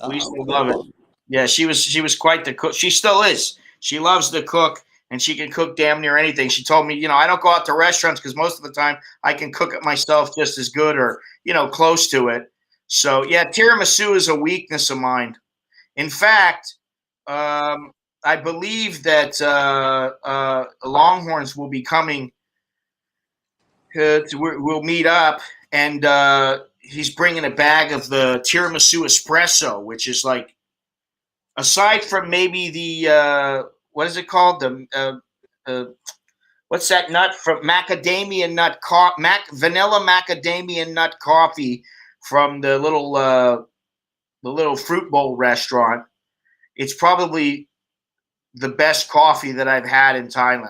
We used Oh, to love it. cool. Yeah, she was quite the cook. She still is. She loves to cook, and she can cook damn near anything. She told me, I don't go out to restaurants because most of the time I can cook it myself just as good or close to it. So yeah, tiramisu is a weakness of mine. In fact, I believe that Longhorns will be coming. We'll meet up, and he's bringing a bag of the tiramisu espresso, which is like, aside from maybe the what is it called, the what's that nut from macadamia nut vanilla macadamia nut coffee from the little fruit bowl restaurant. It's probably the best coffee that I've had in Thailand.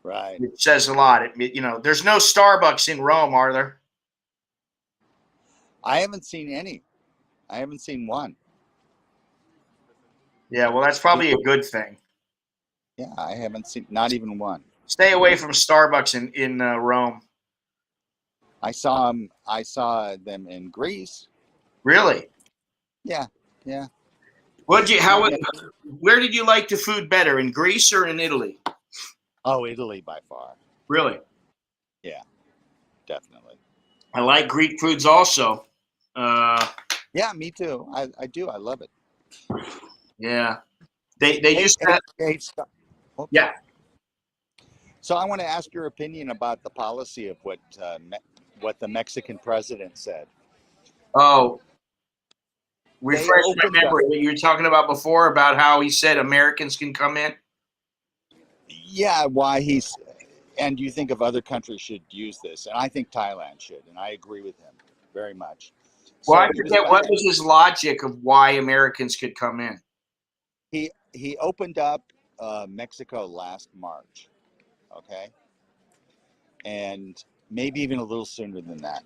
Right. It says a lot. There's no Starbucks in Rome, are there? I haven't seen any. I haven't seen one. Yeah, well, that's probably a good thing. Yeah, I haven't seen not even one. Stay away from Starbucks in Rome. I saw them. I saw them in Greece. Really? Yeah, yeah. How? Not many. Where did you like the food better, in Greece or in Italy? Oh, Italy by far. Really? Yeah, definitely. I like Greek foods also. Uh, Yeah, me too. I do. I love it. yeah. They Hey, used to hey, have, hey, stop. Oops. yeah. So I want to ask your opinion about the policy of what the Mexican president said. Oh, They refresh opened my up. memory. What you were talking about before about how he said Americans can come in. Yeah, why he's and you think of other countries should use this, and I think Thailand should, and I agree with him very much. Well, I So he was forget what back. was his logic of why Americans could come in. He opened up Mexico last March, okay, and maybe even a little sooner than that.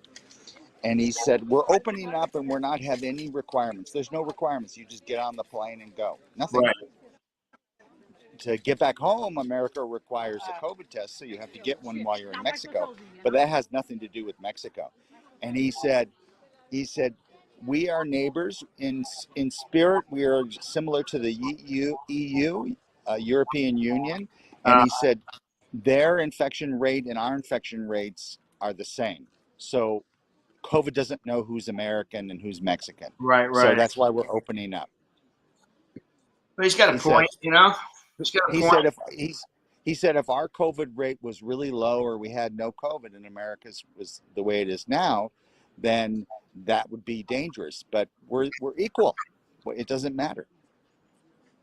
And he said, we're opening up and we're not have any requirements. There's no requirements. You just get on the plane and go. Nothing. Right. To get back home, America requires a COVID test, so you have to get one while you're in Mexico. But that has nothing to do with Mexico. And he said, we are neighbors in spirit. We are similar to the EU, European Union. And Uh, he said, their infection rate and our infection rates are the same. So COVID doesn't know who's American and who's Mexican. right. So Right. that's why we're opening up. But he's got a He said, point. He's got a he point. said he said if our COVID rate was really low or we had no COVID and America's was the way it is now, then that would be dangerous. But we're equal. It doesn't matter.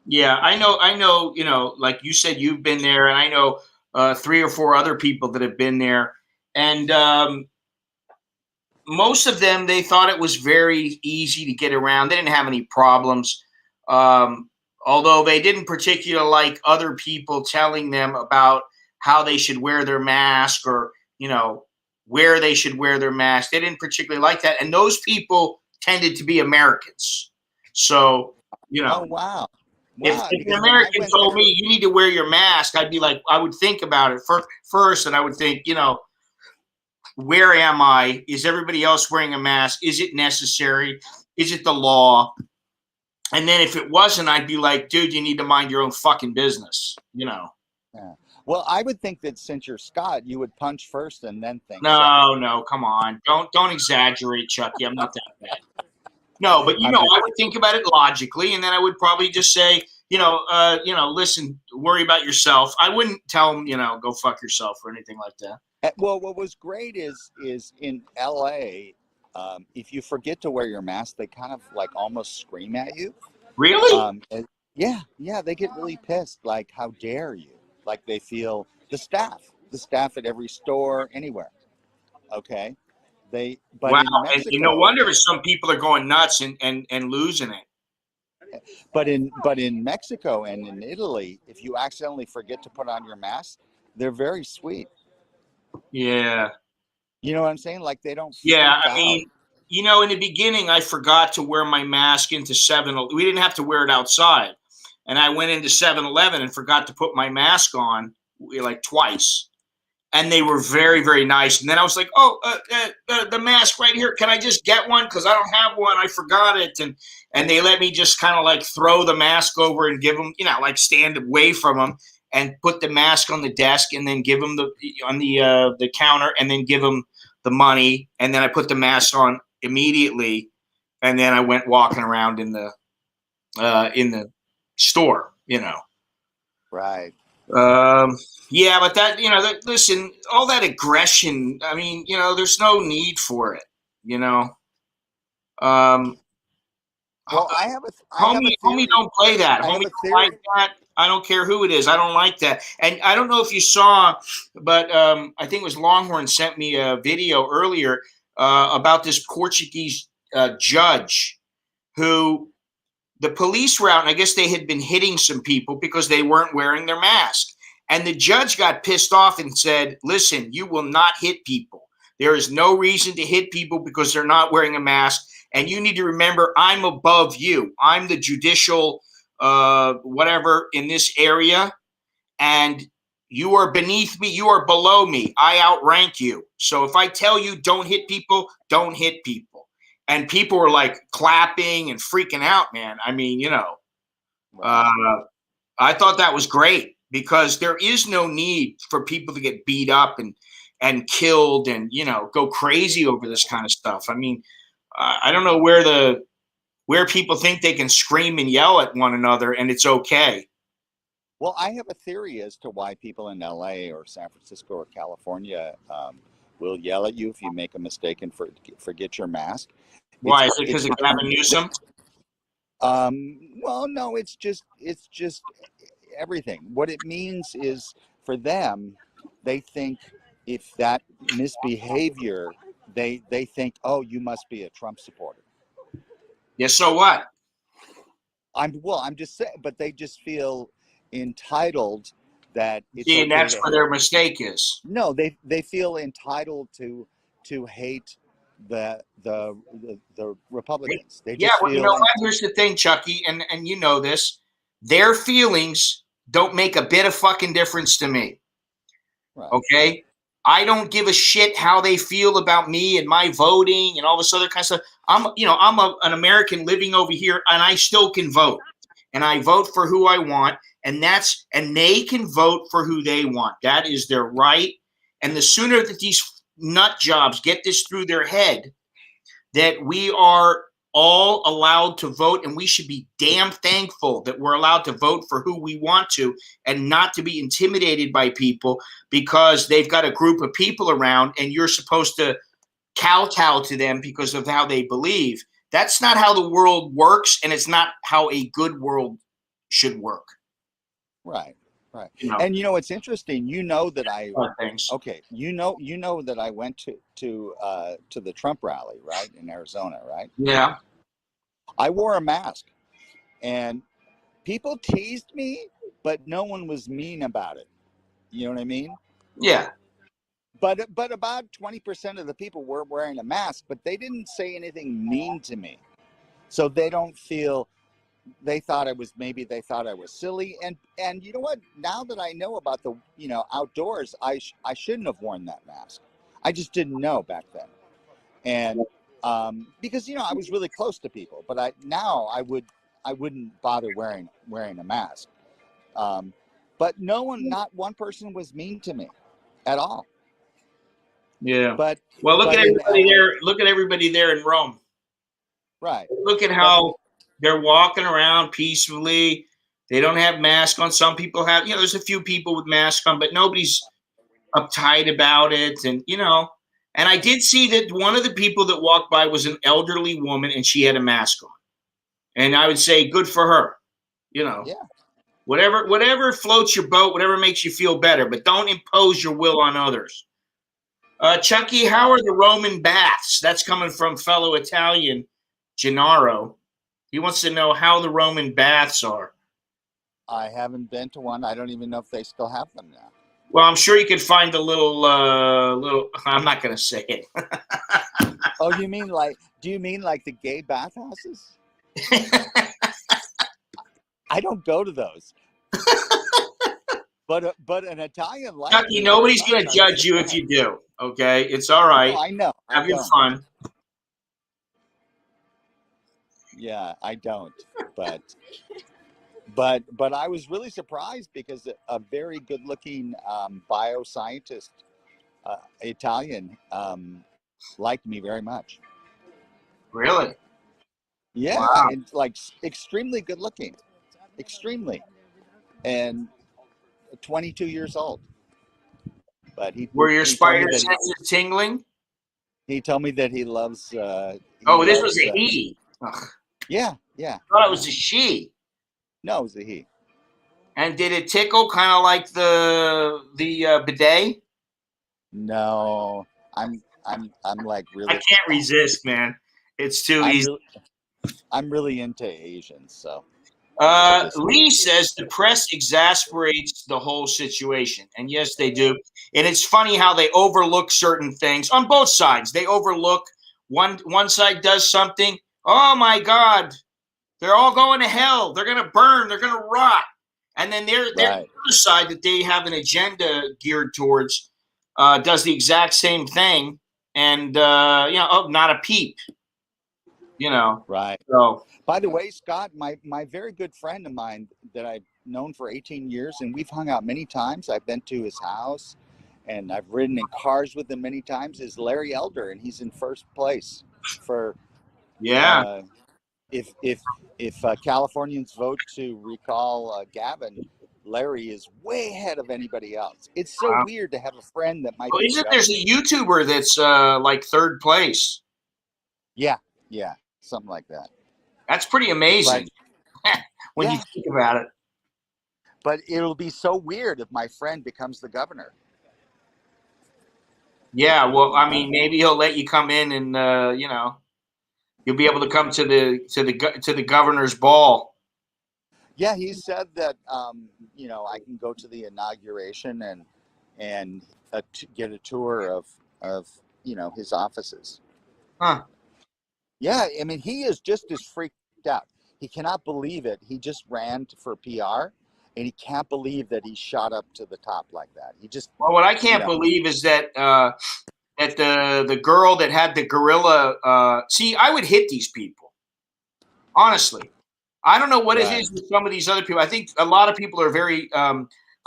Yeah, I know. Like you said, you've been there, and I know 3 or 4 other people that have been there, and most of them, they thought it was very easy to get around. They didn't have any problems. Although they didn't particularly like other people telling them about how they should wear their mask or, where they should wear their mask. They didn't particularly like that. And those people tended to be Americans. So, Oh wow, wow! if an Because when I American went told there, me you need to wear your mask, I'd be like, I would think about it first, and I would think, where am I? Is everybody else wearing a mask? Is it necessary? Is it the law? And then if it wasn't, I'd be like, dude, you need to mind your own fucking business. yeah. Well, I would think that since you're Scott, you would punch first and then think second. No, no, come on. Don't exaggerate, Chucky. I'm not that bad. No, but I'm just I would think about it logically, and then I would probably just say, listen, worry about yourself. I wouldn't tell them, go fuck yourself or anything like that. well. What was great is in LA, if you forget to wear your mask, they kind of like almost scream at you. Really? Yeah, yeah, they get really pissed. Like, how dare you? Like they feel the staff at every store, anywhere. Okay, but Wow. in And no Mexico, wonder some people are going nuts and losing it. but in Mexico and in Italy, if you accidentally forget to put on your mask, they're very sweet. Yeah. You know what I'm saying? Like they don't Yeah. freak I out. mean, you know, in the beginning, I forgot to wear my mask into 7. We didn't have to wear it outside. And I went into 7-Eleven and forgot to put my mask on like twice. And they were very, very nice. And then I was like, "Oh, the mask right here. Can I just get one? Because I don't have one. I forgot it." And they let me just kind of like throw the mask over and give them, you know, like stand away from them and put the mask on the desk and then give them on the counter and then give them the money. And then I put the mask on immediately. And then I went walking around in the store, you know. Right. Um, yeah, but that, you know, listen, all that aggression, I mean, you know, there's no need for it, you know. Um, Well, I have a homie theory. don't play that. I Homie have a don't like theory. that. I don't care who it is. I don't like that. And I don't know if you saw, but I think it was Longhorn sent me a video earlier about this Portuguese judge who the police were out, and I guess they had been hitting some people because they weren't wearing their mask. And the judge got pissed off and said, "Listen, you will not hit people. There is no reason to hit people because they're not wearing a mask. And you need to remember, I'm above you. I'm the judicial whatever in this area, and you are beneath me. You are below me. I outrank you. So if I tell you don't hit people, don't hit people." And people were like clapping and freaking out, man. I mean, you know, Right. uh, I thought that was great because there is no need for people to get beat up and killed and, you know, go crazy over this kind of stuff. I mean, I don't know where people think they can scream and yell at one another and it's okay. Well, I have a theory as to why people in LA or San Francisco or California will yell at you if you make a mistake and forget your mask. Why is it It's because of Gavin Newsom? well, no, it's just everything. What it means is for them, they think if that misbehavior, they think, oh, you must be a Trump supporter. Yeah, so what? I'm just saying, but they just feel entitled that it's See, and okay that's to where hate. their mistake is. No, they feel entitled to hate the Republicans. They Yeah, just well, you know feel what? Here's the thing, Chucky, and you know this. Their feelings don't make a bit of fucking difference to me. right, Okay? I don't give a shit how they feel about me and my voting and all this other kind of stuff. I'm an American living over here and I still can vote. And I vote for who I want, and they can vote for who they want. That is their right. And the sooner that these nut jobs get this through their head, that we are all allowed to vote, and we should be damn thankful that we're allowed to vote for who we want to and not to be intimidated by people because they've got a group of people around and you're supposed to kowtow to them because of how they believe. That's not how the world works, and it's not how a good world should work. right, right. You know, And you know it's interesting. You know that I things. okay. You know that I went to the Trump rally, right, in Arizona, right? Yeah, I wore a mask, and people teased me, but no one was mean about it. You know what I mean? yeah, But about 20% of the people were wearing a mask, but they didn't say anything mean to me. So they don't feel they thought I was silly, and you know what, now that I know about the outdoors, I shouldn't have worn that mask. I just didn't know back then. And because I was really close to people, but I wouldn't bother wearing a mask. um, but not one person was mean to me at all. yeah. but Well, look at but in everybody LA, there. Look at everybody there in Rome. right, Look at but in how they're walking around peacefully. They don't have masks on. Some people have, there's a few people with masks on, but nobody's uptight about it. And I did see that one of the people that walked by was an elderly woman and she had a mask on. And I would say, good for her. You know, Yeah. whatever floats your boat, whatever makes you feel better, but don't impose your will on others. Chucky, how are the Roman baths? That's coming from fellow Italian Gennaro. He wants to know how the Roman baths are. I haven't been to one. I don't even know if they still have them now. Well, I'm sure you could find a little. I'm not going to say it. Oh, you mean like? Do you mean like the gay bathhouses? I don't go to those, but an Italian like Chucky, me very nobody's much. going to I would judge you if surprise. you do. Okay, it's all No, right. I know. I Have your don't. fun. Yeah, I don't. But I was really surprised because a very good-looking bioscientist, Italian, liked me very much. Really? Yeah, Wow. and like extremely good-looking, extremely, and 22 years old. But Were your he told me spider that senses tingling? he told me that he loves Oh, this was a he. Ugh, yeah, yeah, I thought it yeah. was a she. No, it was a he. And did it tickle kind of like the bidet? No, I'm like I really can't resist, man. It's too I'm easy. really I'm really into Asians, so I just Lee says the press exasperates the whole situation. And yes, they do. And it's funny how they overlook certain things on both sides. They overlook one side does something. Oh my God, they're all going to hell. They're going to burn. They're going to rot. And then there's the right. other side that they have an agenda geared towards does the exact same thing. And, oh, not a peep, you know. Right. So, By the way, Scott, my very good friend of mine that I've known for 18 years, and we've hung out many times. I've been to his house, and I've ridden in cars with him many times. Is Larry Elder, and he's in first place for yeah. uh, if Californians vote to recall Gavin. Larry is way ahead of anybody else. It's so weird to have a friend that might Well, be the isn't there's governor. a YouTuber that's like third place? Yeah, yeah, something like that. That's pretty But amazing when you yeah, think about it. but it'll be so weird if my friend becomes the governor. Yeah, well, You I know? mean, maybe he'll let you come in, and you'll be able to come to the governor's ball. Yeah, he said that I can go to the inauguration and get a tour of his offices. Huh? Yeah, I mean he is just as freaked out. He cannot believe it. He just ran for PR, and he can't believe that he shot up to the top like that. He just Well, what I you can't know believe is that the girl that had the gorilla. See, I would hit these people honestly. I don't know what it right. is with some of these other people. I think a lot of people are very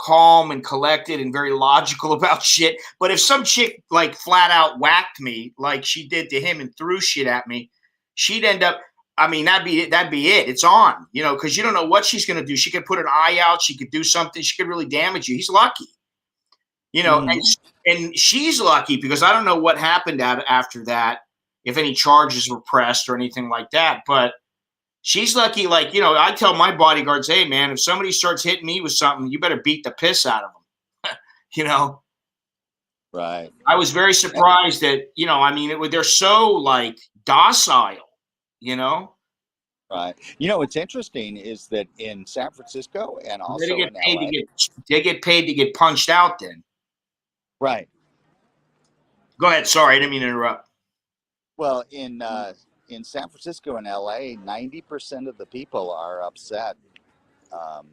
calm and collected and very logical about shit. But if some chick like flat out whacked me like she did to him and threw shit at me, she'd end up. I mean, that'd be it. That'd be it. It's on, because you don't know what she's gonna do. She could put an eye out. She could do something. She could really damage you. He's lucky, and Hmm. and she's lucky because I don't know what happened after that, if any charges were pressed or anything like that. But she's lucky. Like, I tell my bodyguards, hey, man, if somebody starts hitting me with something, you better beat the piss out of them. you know, Right. I was very surprised that, I mean, they're so like docile, you know, Right. What's interesting is that in San Francisco and they also get in paid to LA, get punched out then. right. Go ahead. Sorry. I didn't mean to interrupt. Well, in San Francisco and LA, 90% of the people are upset um,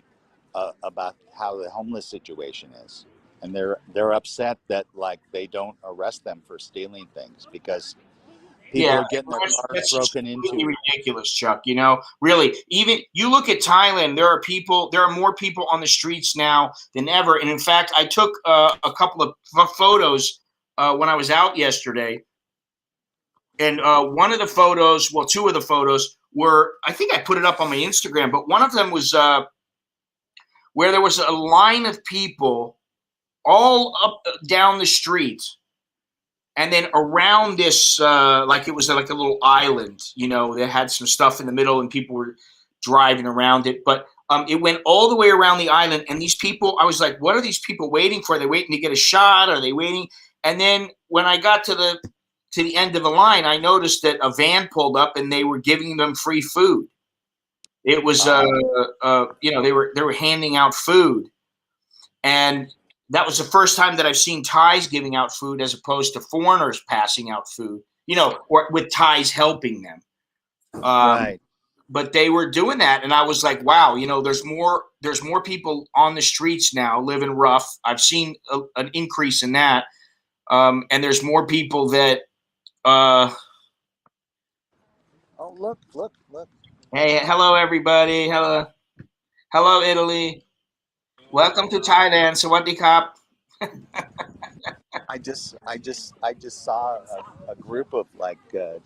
about how the homeless situation is, and they're upset that like they don't arrest them for stealing things because people Yeah, are getting their cars that's just broken completely into. ridiculous, Chuck. Really, even you look at Thailand, there are more people on the streets now than ever. And in fact, I took a couple of photos when I was out yesterday. And one of the photos, well, two of the photos were, I think I put it up on my Instagram, but one of them was where there was a line of people all up down the street. And then around this, like it was like a little island, that had some stuff in the middle and people were driving around it. But it went all the way around the island. And these people, I was like, what are these people waiting for? Are they waiting to get a shot? Are they waiting? And then when I got to the end of the line, I noticed that a van pulled up and they were giving them free food. It was, Uh, they were handing out food. And that was the first time that I've seen Thais giving out food as opposed to foreigners passing out food, or with Thais helping them. Right. But they were doing that, and I was like, wow, there's more people on the streets now living rough. I've seen an increase in that, and there's more people that. Oh, look. Hey, hello everybody. Hello Italy. Welcome to Thailand. Sawadee Krap. I just saw a group of like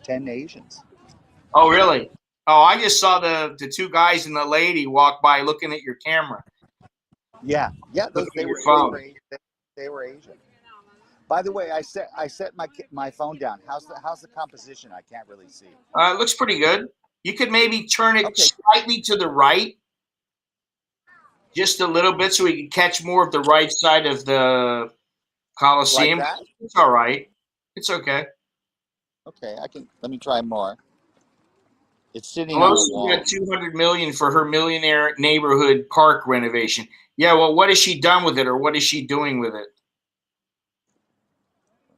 10 Asians. Oh, really? Oh, I just saw the two guys and the lady walk by looking at your camera. Yeah. They were Asian. By the way, I set my phone down. How's the composition? I can't really see. It looks pretty good. You could maybe turn it slightly to the right, just a little bit, so we can catch more of the right side of the Coliseum. Like that? It's all right. It's okay. Okay, let me try more. It's sitting on the wall. Got $200 million for her millionaire neighborhood park renovation. Yeah, well, what has she done with it, or what is she doing with it?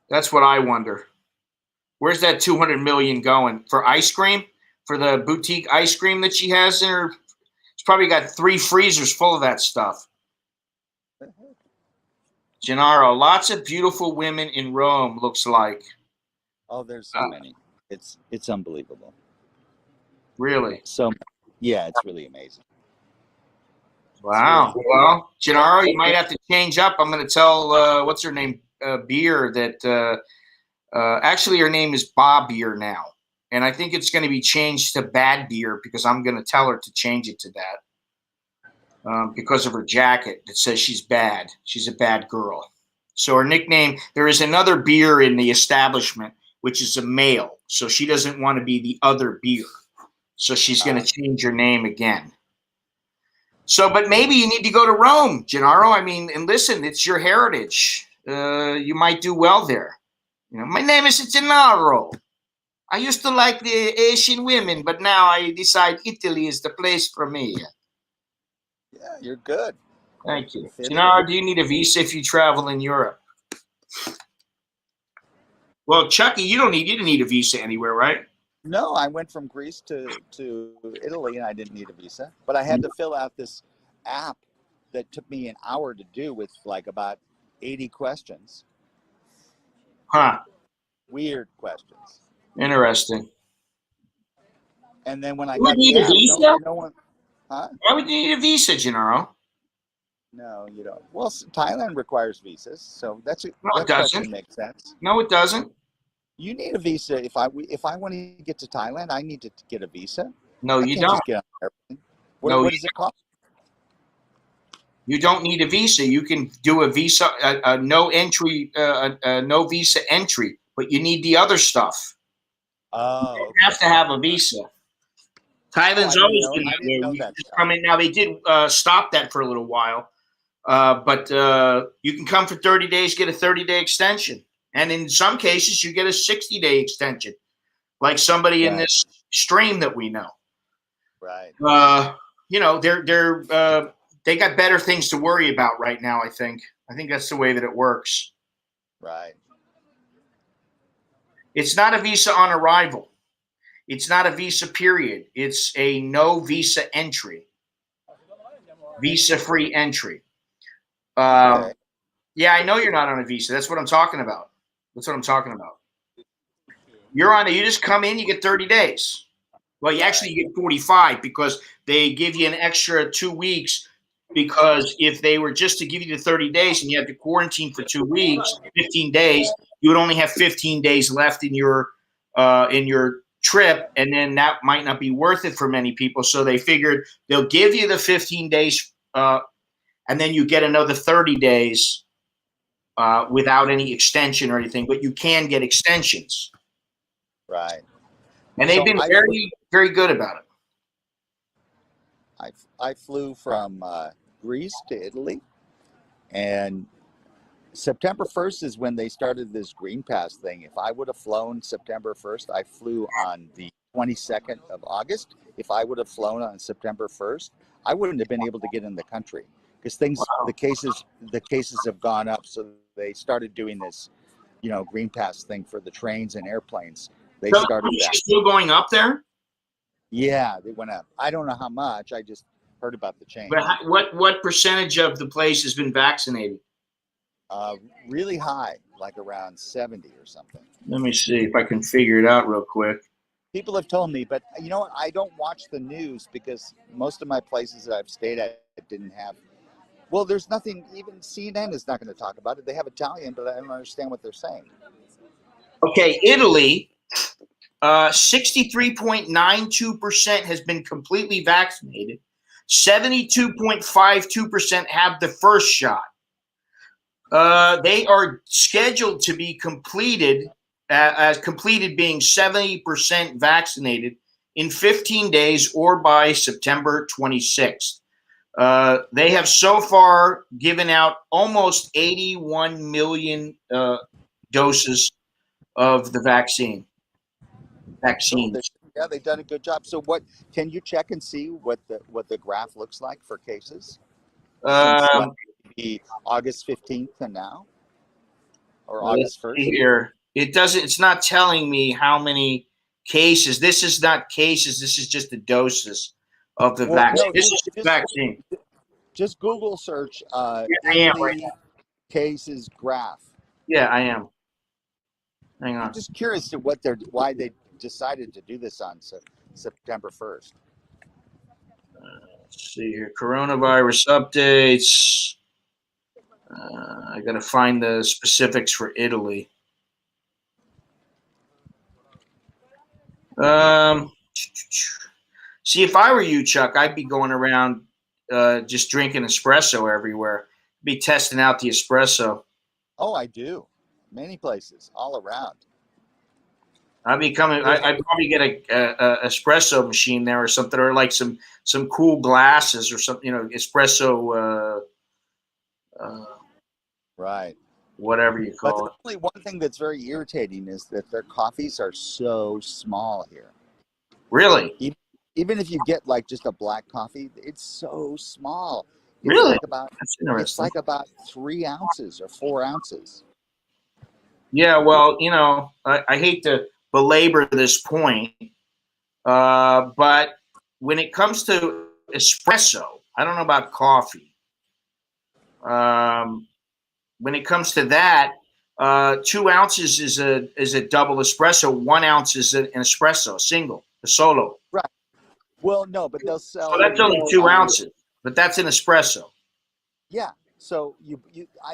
That's what I wonder. Where's that $200 million going? For ice cream? For the boutique ice cream that she has in her? She's probably got 3 freezers full of that stuff. Gennaro, lots of beautiful women in Rome, looks like. Oh, there's so many. It's unbelievable. Really? So, yeah, it's really amazing. Wow. Well, Gennaro, you might have to change up. I'm going to tell, what's her name, Beer, that actually her name is Bob Beer now. And I think it's going to be changed to Bad Beer because I'm going to tell her to change it to that because of her jacket that says she's bad. She's a bad girl. So her nickname, there is another beer in the establishment, which is a male. So she doesn't want to be the other beer. So she's going to change her name again. So, but maybe you need to go to Rome, Gennaro. I mean, and listen, it's your heritage. You might do well there. My name is Gennaro. I used to like the Asian women, but now I decide Italy is the place for me. Yeah, you're good. Thank you. Gennaro, do you need a visa if you travel in Europe? Well, Chucky, you didn't need a visa anywhere, right? No, I went from Greece to Italy and I didn't need a visa, but I had to fill out this app that took me an hour to do with like about 80 questions. Huh. Weird questions. Interesting. And then when I got the app, visa? No one, huh? Why would you need a visa, Gennaro? No, you don't. Well, Thailand requires visas, so that doesn't. Makes sense. No, it doesn't. You need a visa if I want to get to Thailand. I need to get a visa. No, you don't. Just get on an airplane. What does it cost? You don't need a visa. You can do a visa, no entry, no visa entry, but you need the other stuff. Oh, you have to have a visa. Thailand's always been that way. Come in now. They did stop that for a little while, but you can come for 30 days, get a 30-day extension, and in some cases you get a 60-day extension, like somebody in this stream that we know. Right. They got better things to worry about right now. I think that's the way that it works. Right. It's not a visa on arrival. It's not a visa period. It's a no visa entry. Visa-free entry. Okay. Yeah, I know you're not on a visa. That's what I'm talking about. You just come in, you get 30 days. Well, you actually get 45 because they give you an extra 2 weeks because if they were just to give you the 30 days and you had to quarantine for 2 weeks, 15 days, you would only have 15 days left in your trip, and then that might not be worth it for many people. So they figured they'll give you the 15 days, and then you get another 30 days without any extension or anything, but you can get extensions. Right. And they've been very, very good about it. I flew from Greece to Italy, and September 1st is when they started this Green Pass thing. If I would have flown September 1st, I flew on the 22nd of August. If I would have flown on September 1st, I wouldn't have been able to get in the country. because the cases have gone up. So they started doing this, green pass thing for the trains and airplanes. They So started is that. she still going up there? Yeah, they went up. I don't know how much. I just heard about the change. But what percentage of the place has been vaccinated? Really high, like around 70 or something. Let me see if I can figure it out real quick. People have told me, but you know what? I don't watch the news because most of my places that I've stayed at didn't have. Well, there's nothing. Even CNN is not going to talk about it. They have Italian, but I don't understand what they're saying. Okay, Italy, 63.92% has been completely vaccinated. 72.52% have the first shot. They are scheduled to be completed, as completed being 70% vaccinated in 15 days or by September 26th. They have so far given out almost 81 million doses of the vaccines. Yeah, they've done a good job. So, what can you check and see what the graph looks like for cases since maybe August 15th to now, or August 1st? Here, it's not telling me how many cases. This is not cases. This is just the doses of the vaccine. No, this is the vaccine. Just Google search Italy cases graph. Yeah, I am. Hang on. I'm just curious to why they decided to do this on September 1st. Let's see here. Coronavirus updates. I got to find the specifics for Italy. See, if I were you, Chuck, I'd be going around just drinking espresso everywhere. Be testing out the espresso. Oh, I do. Many places, all around. I'd be coming. I'd probably get a espresso machine there or something, or like some cool glasses or something. Espresso. Right. Whatever you call it. Only one thing that's very irritating is that their coffees are so small here. Really? Even if you get like just a black coffee, it's so small. It's really? It's like about 3 ounces or 4 ounces. Yeah, well, I hate to belabor this point, but when it comes to espresso, I don't know about coffee. When it comes to that, 2 ounces is a double espresso. 1 ounce is an espresso, a single, a solo. Right. Well, no, but they'll sell. So that's only 2 ounces, but that's an espresso. Yeah. So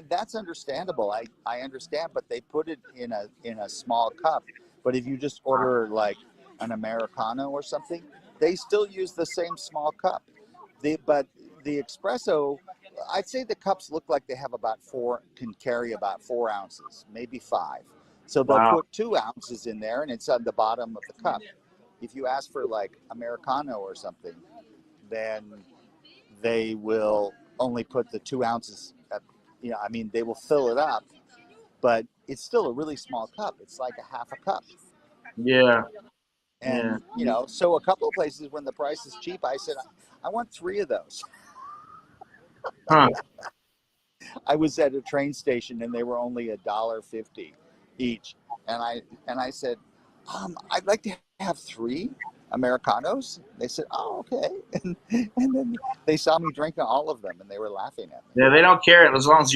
that's understandable. I understand, but they put it in a small cup. But if you just order like an Americano or something, they still use the same small cup. But the espresso, I'd say the cups look like they have can carry about 4 ounces, maybe 5. So they'll put 2 ounces in there, and it's on the bottom of the cup. If you ask for like Americano or something, then they will only put the 2 ounces. They will fill it up, but it's still a really small cup. It's like a half a cup. Yeah. And so a couple of places when the price is cheap, I said, I want 3 of those. Huh. I was at a train station and they were only $1.50 each, and I said, I'd like to have 3 Americanos. They said, oh, okay, and then they saw me drinking all of them and they were laughing at me. Yeah, they don't care as long as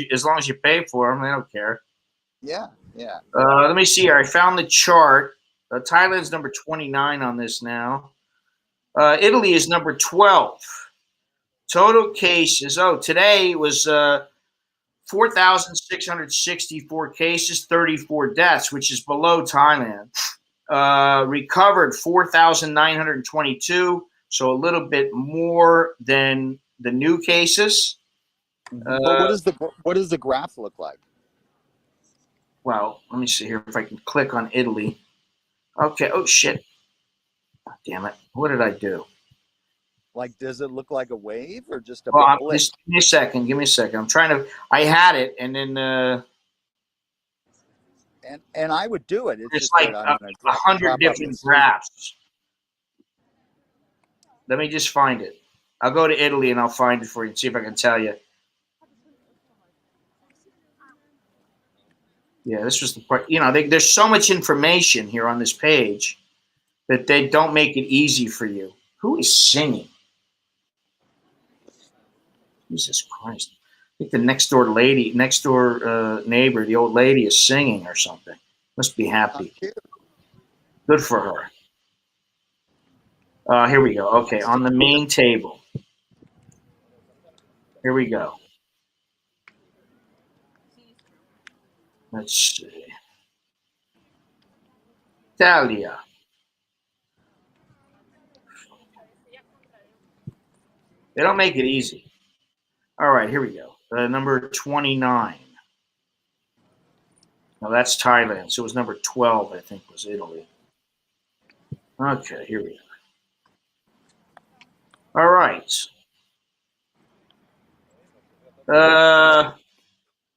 you pay for them. They don't care. Yeah. Let me see here. I found the chart. Thailand's number 29 on this now. Italy is number 12. Total cases. Oh, today was 4,664 cases, 34 deaths, which is below Thailand. Recovered 4,922, so a little bit more than the new cases. But what does the graph look like? Well, let me see here if I can click on Italy. Okay. Oh shit! Oh, damn it! What did I do? Like, does it look like a wave or just a big blip? Just give me a second. Give me a second. I'm trying to. I had it, and then. And I would do it. It's like 100 different graphs. Let me just find it. I'll go to Italy and I'll find it for you and see if I can tell you Yeah, this was the part. There's so much information here on this page that they don't make it easy for you. Who is singing? Jesus Christ! I think the next door neighbor, the old lady, is singing or something. Must be happy. Good for her. Here we go. Okay, on the main table. Here we go. Let's see. Italia. They don't make it easy. All right, here we go. Number 29. No, that's Thailand. So it was number 12, I think, was Italy. Okay, here we go. All right.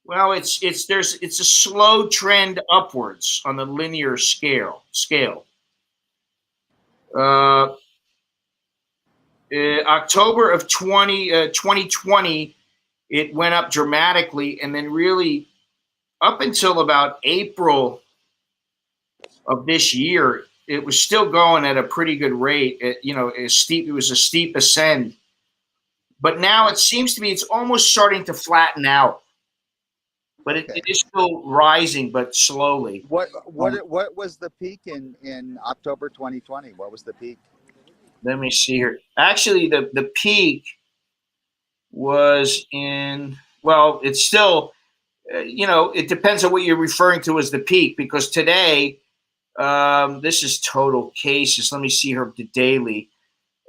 Well, it's a slow trend upwards on the linear scale. Uh, October of 2020, it went up dramatically, and then really up until about April of this year, it was still going at a pretty good rate. It was a steep ascend, but now it seems to be it's almost starting to flatten out. But it is still rising, but slowly. What was the peak in October 2020? What was the peak? Let me see here. Actually, the peak was it's still, it depends on what you're referring to as the peak, because today, this is total cases. Let me see here, the daily.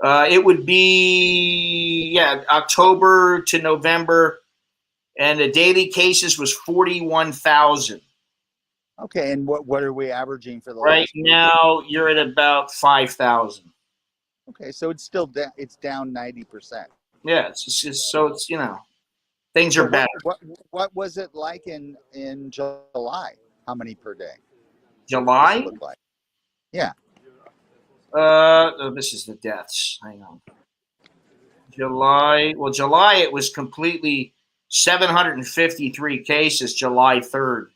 It would be, October to November, and the daily cases was 41,000. Okay, and what are we averaging for the right now? You're at about 5,000. Okay, so it's still it's down 90%. Yeah, it's things are better. What was it like in July? How many per day? July? Look like? Yeah. This is the deaths. Hang on. July. Well, July it was completely 753 cases. July 3rd.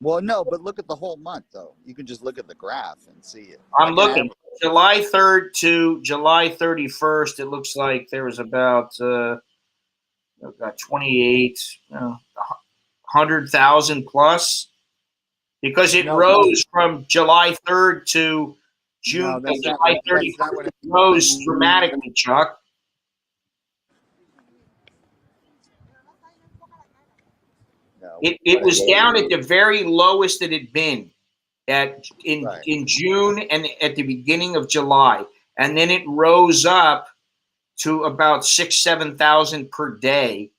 Well, no, but look at the whole month though. You can just look at the graph and see it. I'm looking. July 3rd to July 31st. It looks like there was about 28, 100,000 plus, because it rose from July 3rd to June. July 31st rose dramatically, Chuck. It was down at the very lowest it had been in June and at the beginning of July, and then it rose up to about 7,000 per day,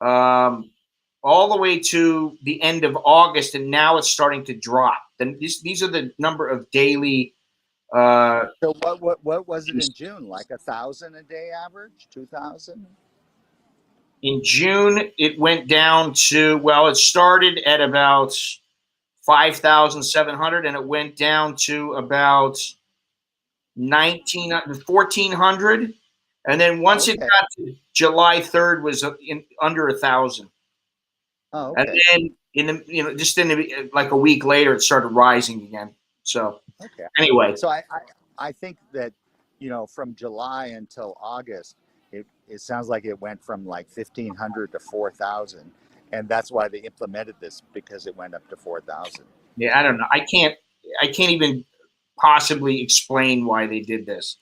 all the way to the end of August, and now it's starting to drop. Then these are the number of daily. So what was it in June? Like 1,000 a day average, 2,000? In June, it went down to, it started at about 5,700, and it went down to about 1,400. And then once it got to July 3rd, was under 1,000. Oh, okay. And then just like a week later, it started rising again. So anyway, so I think that from July until August, it sounds like it went from like 1,500 to 4,000, and that's why they implemented this, because it went up to 4,000. Yeah, I don't know. I can't even possibly explain why they did this.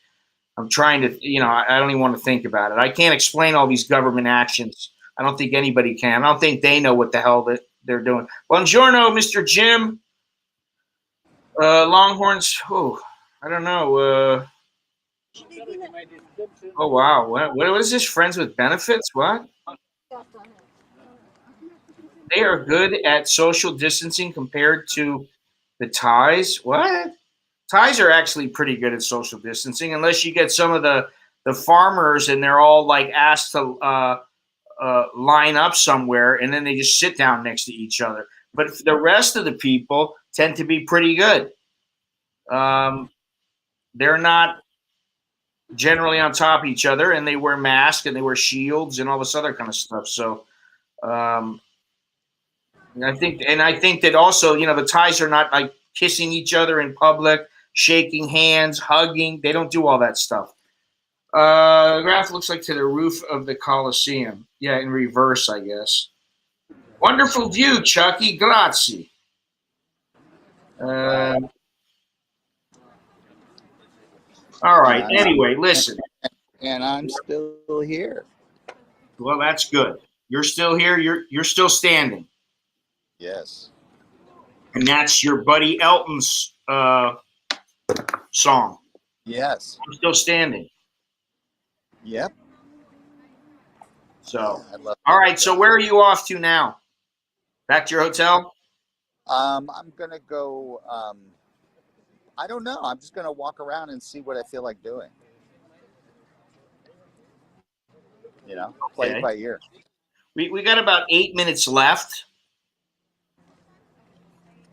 I'm trying to, I don't even want to think about it. I can't explain all these government actions. I don't think anybody can. I don't think they know what the hell they're doing. Buongiorno, Mr. Jim. Longhorns. Oh, I don't know. Oh wow! What is this? Friends with benefits? What? They are good at social distancing compared to the Thais. What? Thais are actually pretty good at social distancing, unless you get some of the farmers and they're all like asked to line up somewhere, and then they just sit down next to each other. But the rest of the people tend to be pretty good. They're not generally on top of each other, and they wear masks and they wear shields and all this other kind of stuff. So I think that also, the Thais are not like kissing each other in public, shaking hands, hugging. They don't do all that stuff. The graph looks like to the roof of the Coliseum. Yeah, in reverse, I guess. Wonderful view, Chucky. Grazie. Wow. All And right. I'm Anyway, listen. and I'm still here. Well, that's good. You're still here. You're still standing, Yes. and that's your buddy Elton's song. Yes. I'm still standing. Yep. So, I love all it. right. So, where are you off to now? Back to your hotel? I'm gonna go. I don't know. I'm just gonna walk around and see what I feel like doing. Play it Okay. by ear. We got about 8 minutes left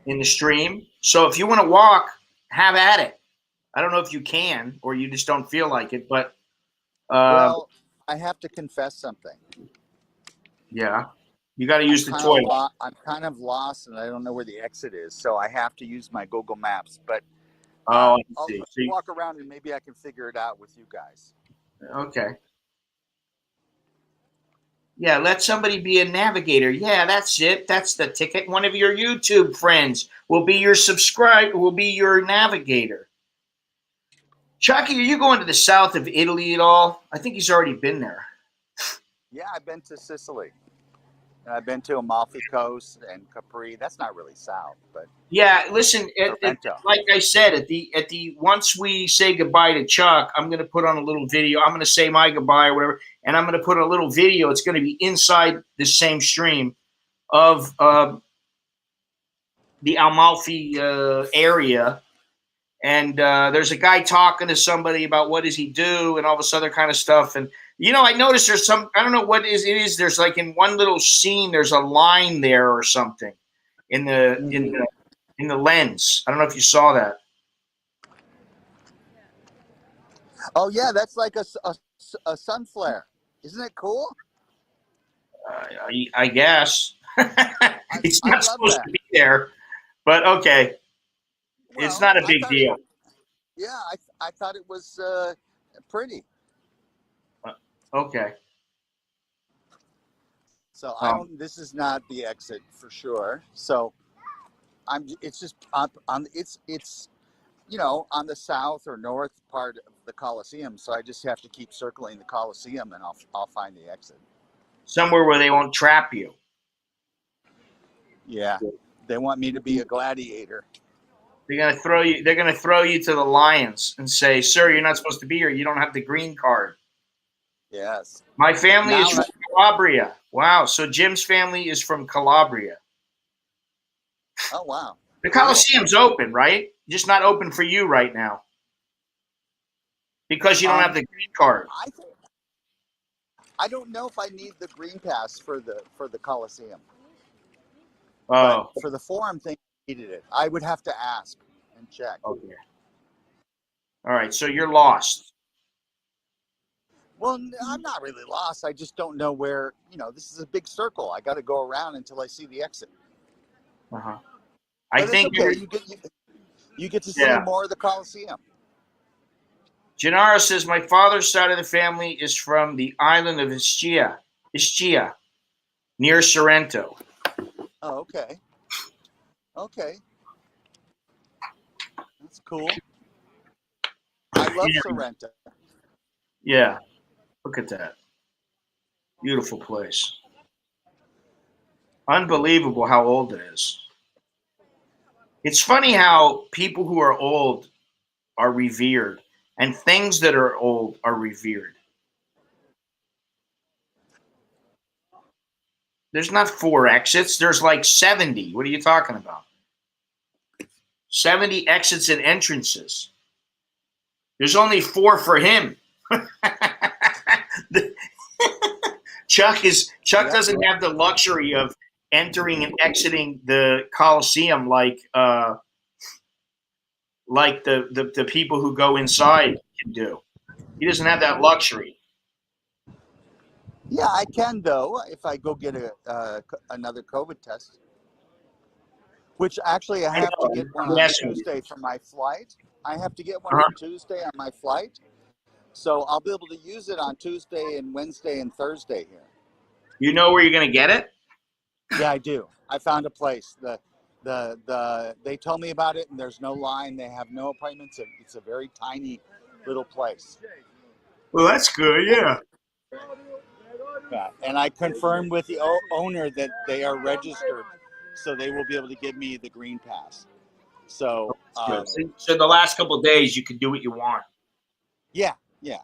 in the stream. So, if you want to walk, have at it. I don't know if you can or you just don't feel like it, but Well, I have to confess something. yeah, you got to use the toilet. I'm kind of lost, and I don't know where the exit is, so I have to use my Google Maps. But Oh, I I'll see. walk around, and maybe I can figure it out with you guys. Okay. Yeah, let somebody be a navigator. Yeah, that's it. That's the ticket. One of your YouTube friends will be will be your navigator. Chucky, are you going to the south of Italy at all? I think he's already been there. Yeah, I've been to Sicily. And I've been to Amalfi Coast and Capri. That's not really south, but Yeah, listen, Sorrento. like I said, at the once we say goodbye to Chuck, I'm going to put on a little video. I'm going to say my goodbye or whatever, and I'm going to put a little video. It's going to be inside the same stream of the Amalfi area. And there's a guy talking to somebody about what does he do and all this other kind of stuff. And I noticed there's some, I don't know what it is. There's like in one little scene, there's a line there or something in the lens. I don't know if you saw that. Oh yeah, that's like a sun flare. Isn't it cool? I guess it's I not love supposed that. to be there, but okay, it's not a big deal. Yeah, I thought it was pretty. Okay. So I don't. This is not the exit for sure. So It's just on. It's on the south or north part of the Coliseum. So I just have to keep circling the Coliseum, and I'll find the exit. Somewhere where they won't trap you. Yeah, they want me to be a gladiator. They're gonna throw you. They're gonna throw you to the lions and say, "Sir, you're not supposed to be here. You don't have the green card." Yes. My family is from Calabria. Wow. So Jim's family is from Calabria. Oh wow. The Coliseum's open, right? Just not open for you right now because you don't have the green card. I don't know if I need the green pass for the Coliseum. Oh. But for the forum thing, I needed it. I would have to ask and check. Okay. All right. So you're lost. Well, I'm not really lost. I just don't know where. This is a big circle. I got to go around until I see the exit. Uh-huh. I think okay. You get to see more of the Coliseum. Gennaro says, my father's side of the family is from the island of Ischia, near Sorrento. Oh, okay. Okay. That's cool. I love Sorrento. Yeah. Look at that. Beautiful place. Unbelievable how old it is. It's funny how people who are old are revered and things that are old are revered. There's not 4 exits. There's like 70. What are you talking about? 70 exits and entrances. There's only 4 for him. Chuck doesn't have the luxury of entering and exiting the Coliseum like the people who go inside can do. He doesn't have that luxury. Yeah, I can though if I go get another COVID test. Which actually I I have to know. get one I'm on asking you. Tuesday for my flight. I have to get one Uh-huh. for Tuesday on my flight. So I'll be able to use it on Tuesday and Wednesday and Thursday here. You know where you're going to get it? Yeah, I do. I found a place. They told me about it, and there's no line. They have no appointments. It's a very tiny little place. Well, that's good. Yeah. Yeah. And I confirmed with the owner that they are registered, so they will be able to give me the green pass. So Good. So the last couple of days, you can do what you want. yeah, yeah.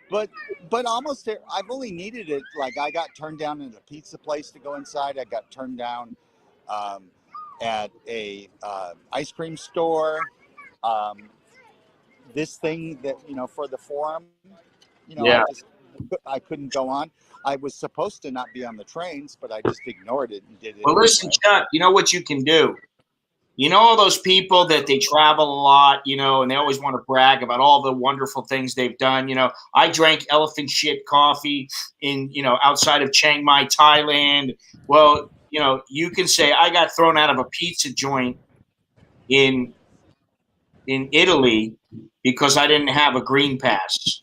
But almost there. I've only needed it. Like I got turned down at a pizza place to go inside. I got turned down um, at a ice cream store. Um, this thing that for the forum, Yeah. I couldn't go on. I was supposed to not be on the trains, but I just ignored it and did it Well, listen, anyway. Chuck, you know what you can do? You know all those people that they travel a lot, and they always want to brag about all the wonderful things they've done. I drank elephant shit coffee outside of Chiang Mai, Thailand. Well, you can say I got thrown out of a pizza joint in Italy because I didn't have a green pass.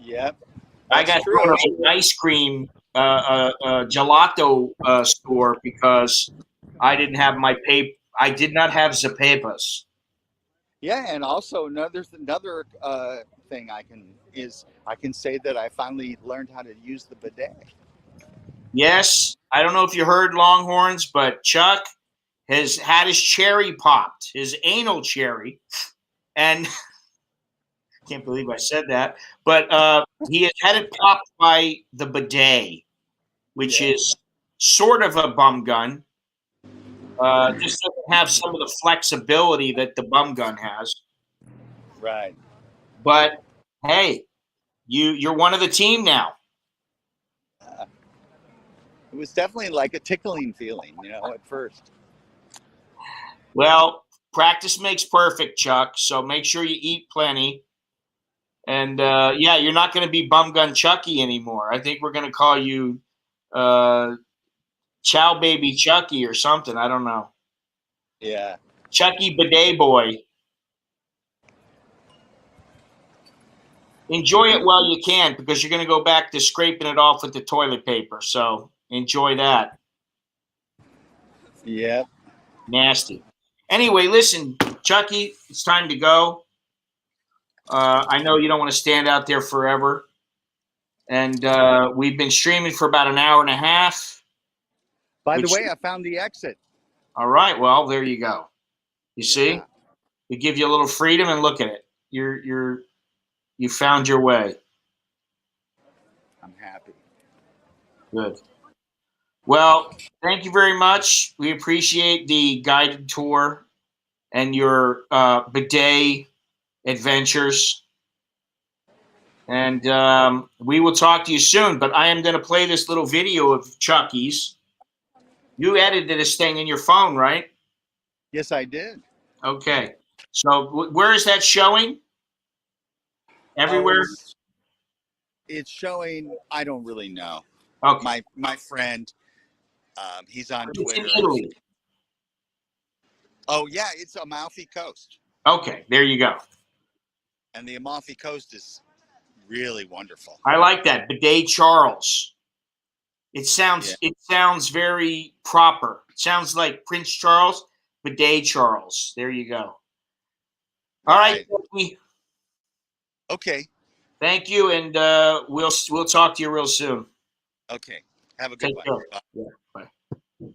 Yep, I that's got thrown true. out of an ice cream gelato store because I didn't have my paper. I did not have the papers. Yeah, and also another thing I can say that I finally learned how to use the bidet. Yes, I don't know if you heard Longhorns, but Chuck has had his cherry popped, his anal cherry, and can't believe I said that. But he has had it popped by the bidet, which Yeah, is sort of a bum gun. Just doesn't have some of the flexibility that the bum gun has. right. But hey, you're one of the team now. It was definitely like a tickling feeling, at first. Well, practice makes perfect, Chuck. So make sure you eat plenty. And yeah, you're not going to be Bum Gun Chucky anymore. I think we're going to call you uh, Chow Baby Chucky or something. I don't know. Yeah. Chucky Bidet Boy. Enjoy it while you can because you're going to go back to scraping it off with the toilet paper. So enjoy that. Yep. Nasty. Anyway, listen, Chucky, it's time to go. I know you don't want to stand out there forever. And we've been streaming for about an hour and a half. By the Which, way, I found the exit. all right, well, there you go. You see, Yeah, we give you a little freedom, and look at it. You found your way. I'm happy. Good. Well, thank you very much. We appreciate the guided tour and your bidet adventures. And we will talk to you soon. But I am going to play this little video of Chucky's. You edited this thing in your phone, right? Yes, I did. Okay. So where is that showing? Oh, Everywhere? it's showing. I don't really know. Okay. My friend, he's on It's in Twitter. Italy. Oh yeah, it's Amalfi Coast, Okay. There you go. and the Amalfi Coast is really wonderful. I like that. Bidet Charles. Yeah. It sounds very proper. It sounds like Prince Charles, Bidet Charles. There you go. All right, Right. Chucky. Okay. Thank you, and we'll talk to you real soon. Okay. Have a good Take one. care. Bye. Yeah. Bye.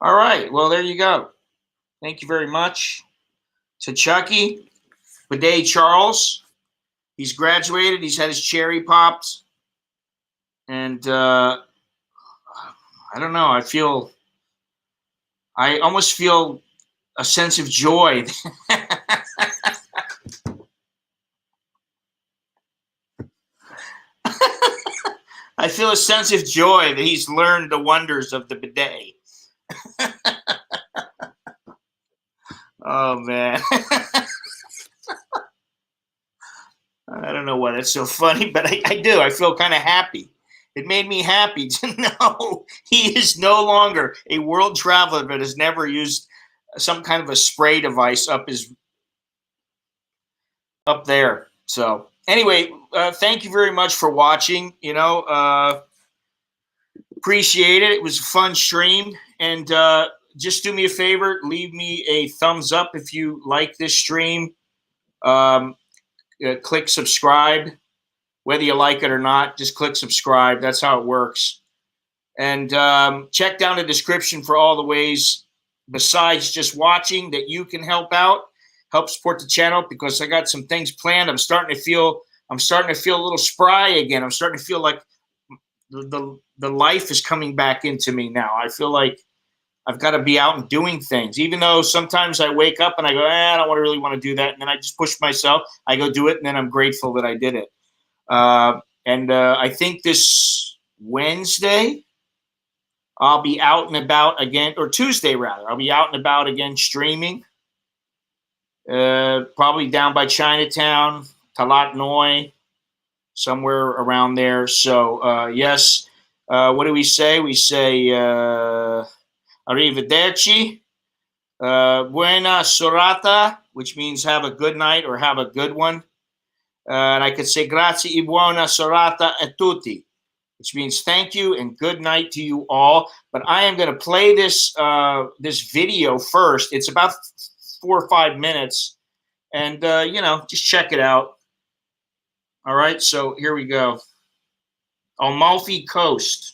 All right. Well, there you go. Thank you very much to Chucky, Bidet Charles. He's graduated. He's had his cherry popped, and I don't know. I almost feel a sense of joy. I feel a sense of joy that he's learned the wonders of the bidet. Oh man. I don't know why that's so funny, but I do. I feel kind of happy. It made me happy to know he is no longer a world traveler that has never used some kind of a spray device up there. So anyway, thank you very much for watching. Appreciate it. It was a fun stream. And just do me a favor, leave me a thumbs up if you like this stream. Click subscribe. Whether you like it or not, just click subscribe. That's how it works. And check down the description for all the ways besides just watching that you can help support the channel, because I got some things planned. I'm starting to feel a little spry again. I'm starting to feel like the life is coming back into me now. I feel like I've got to be out and doing things, even though sometimes I wake up and I go, I don't really want to do that. And then I just push myself. I go do it. And then I'm grateful that I did it. And I think this Wednesday I'll be out and about again, or Tuesday rather. I'll be out and about again streaming. Probably down by Chinatown, Talat Noi, somewhere around there. So yes, what do we say? We say arrivederci, buona serata, which means have a good night or have a good one. And I could say grazie e buona serata a tutti, which means thank you and good night to you all. But I am going to play this video first. It's about 4 or 5 minutes, and just check it out. All right, so here we go. Amalfi Coast.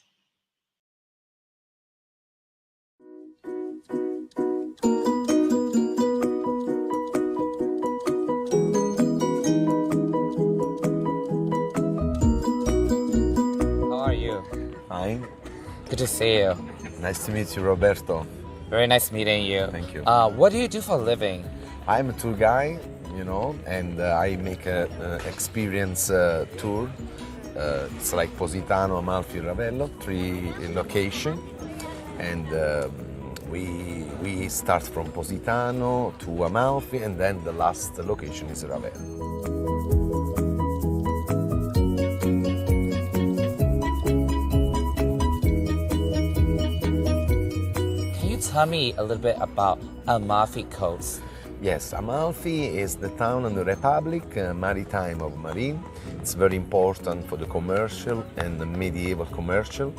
Hi. Good to see you. Nice to meet you, Roberto. Very nice meeting you. Thank you. What do you do for a living? I'm a tour guide, and I make an experience tour. It's like Positano, Amalfi, Ravello, 3 locations. And we start from Positano to Amalfi, and then the last location is Ravello. Tell me a little bit about Amalfi Coast. Yes, Amalfi is the town in the Republic, maritime of Marine. It's very important for the commercial and the medieval commercial.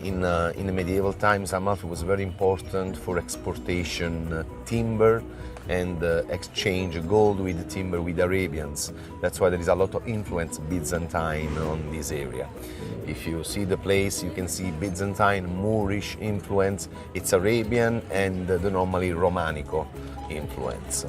In the medieval times, Amalfi was very important for exportation timber and exchange gold with timber with Arabians. That's why there is a lot of influence Byzantine on this area. If you see the place, you can see Byzantine, Moorish influence. It's Arabian and the normally Romanico influence.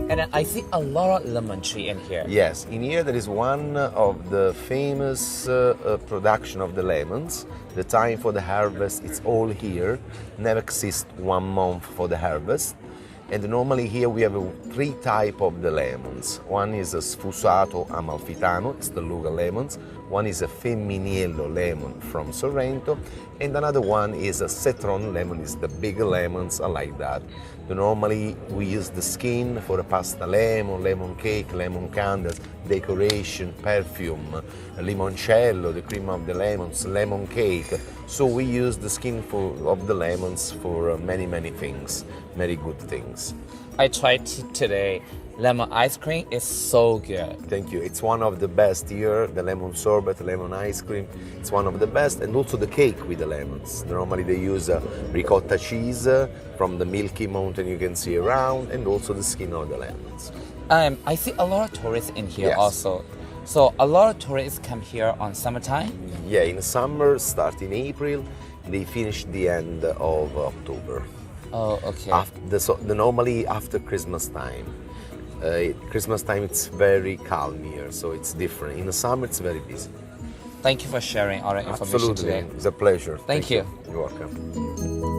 And I see a lot of lemon tree in here. Yes, in here there is one of the famous production of the lemons. The time for the harvest, it's all here. Never exists 1 month for the harvest. And normally here we have 3 types of the lemons. One is a Sfusato Amalfitano, it's the Luga lemons. One is a Femminillo lemon from Sorrento. And another one is a Cetron lemon, it's the bigger lemons, I like that. Normally we use the skin for a pasta lemon, lemon cake, lemon candles, decoration, perfume, limoncello, the cream of the lemons, lemon cake. So we use the skin of the lemons for many things, very good things. I tried today. Lemon ice cream is so good. Thank you. It's one of the best here, the lemon sorbet, lemon ice cream. It's one of the best, and also the cake with the lemons. Normally they use ricotta cheese from the Milky Mountain you can see around, and also the skin of the lemons. I see a lot of tourists in here Yes. also. So a lot of tourists come here on summertime? Yeah, in summer, start in April, they finish the end of October. Oh, okay. Normally after Christmas time. Christmas time it's very calm here, so it's different. In the summer it's very busy. Thank you for sharing all the information Absolutely, today. it's a pleasure. Thank you. You're welcome.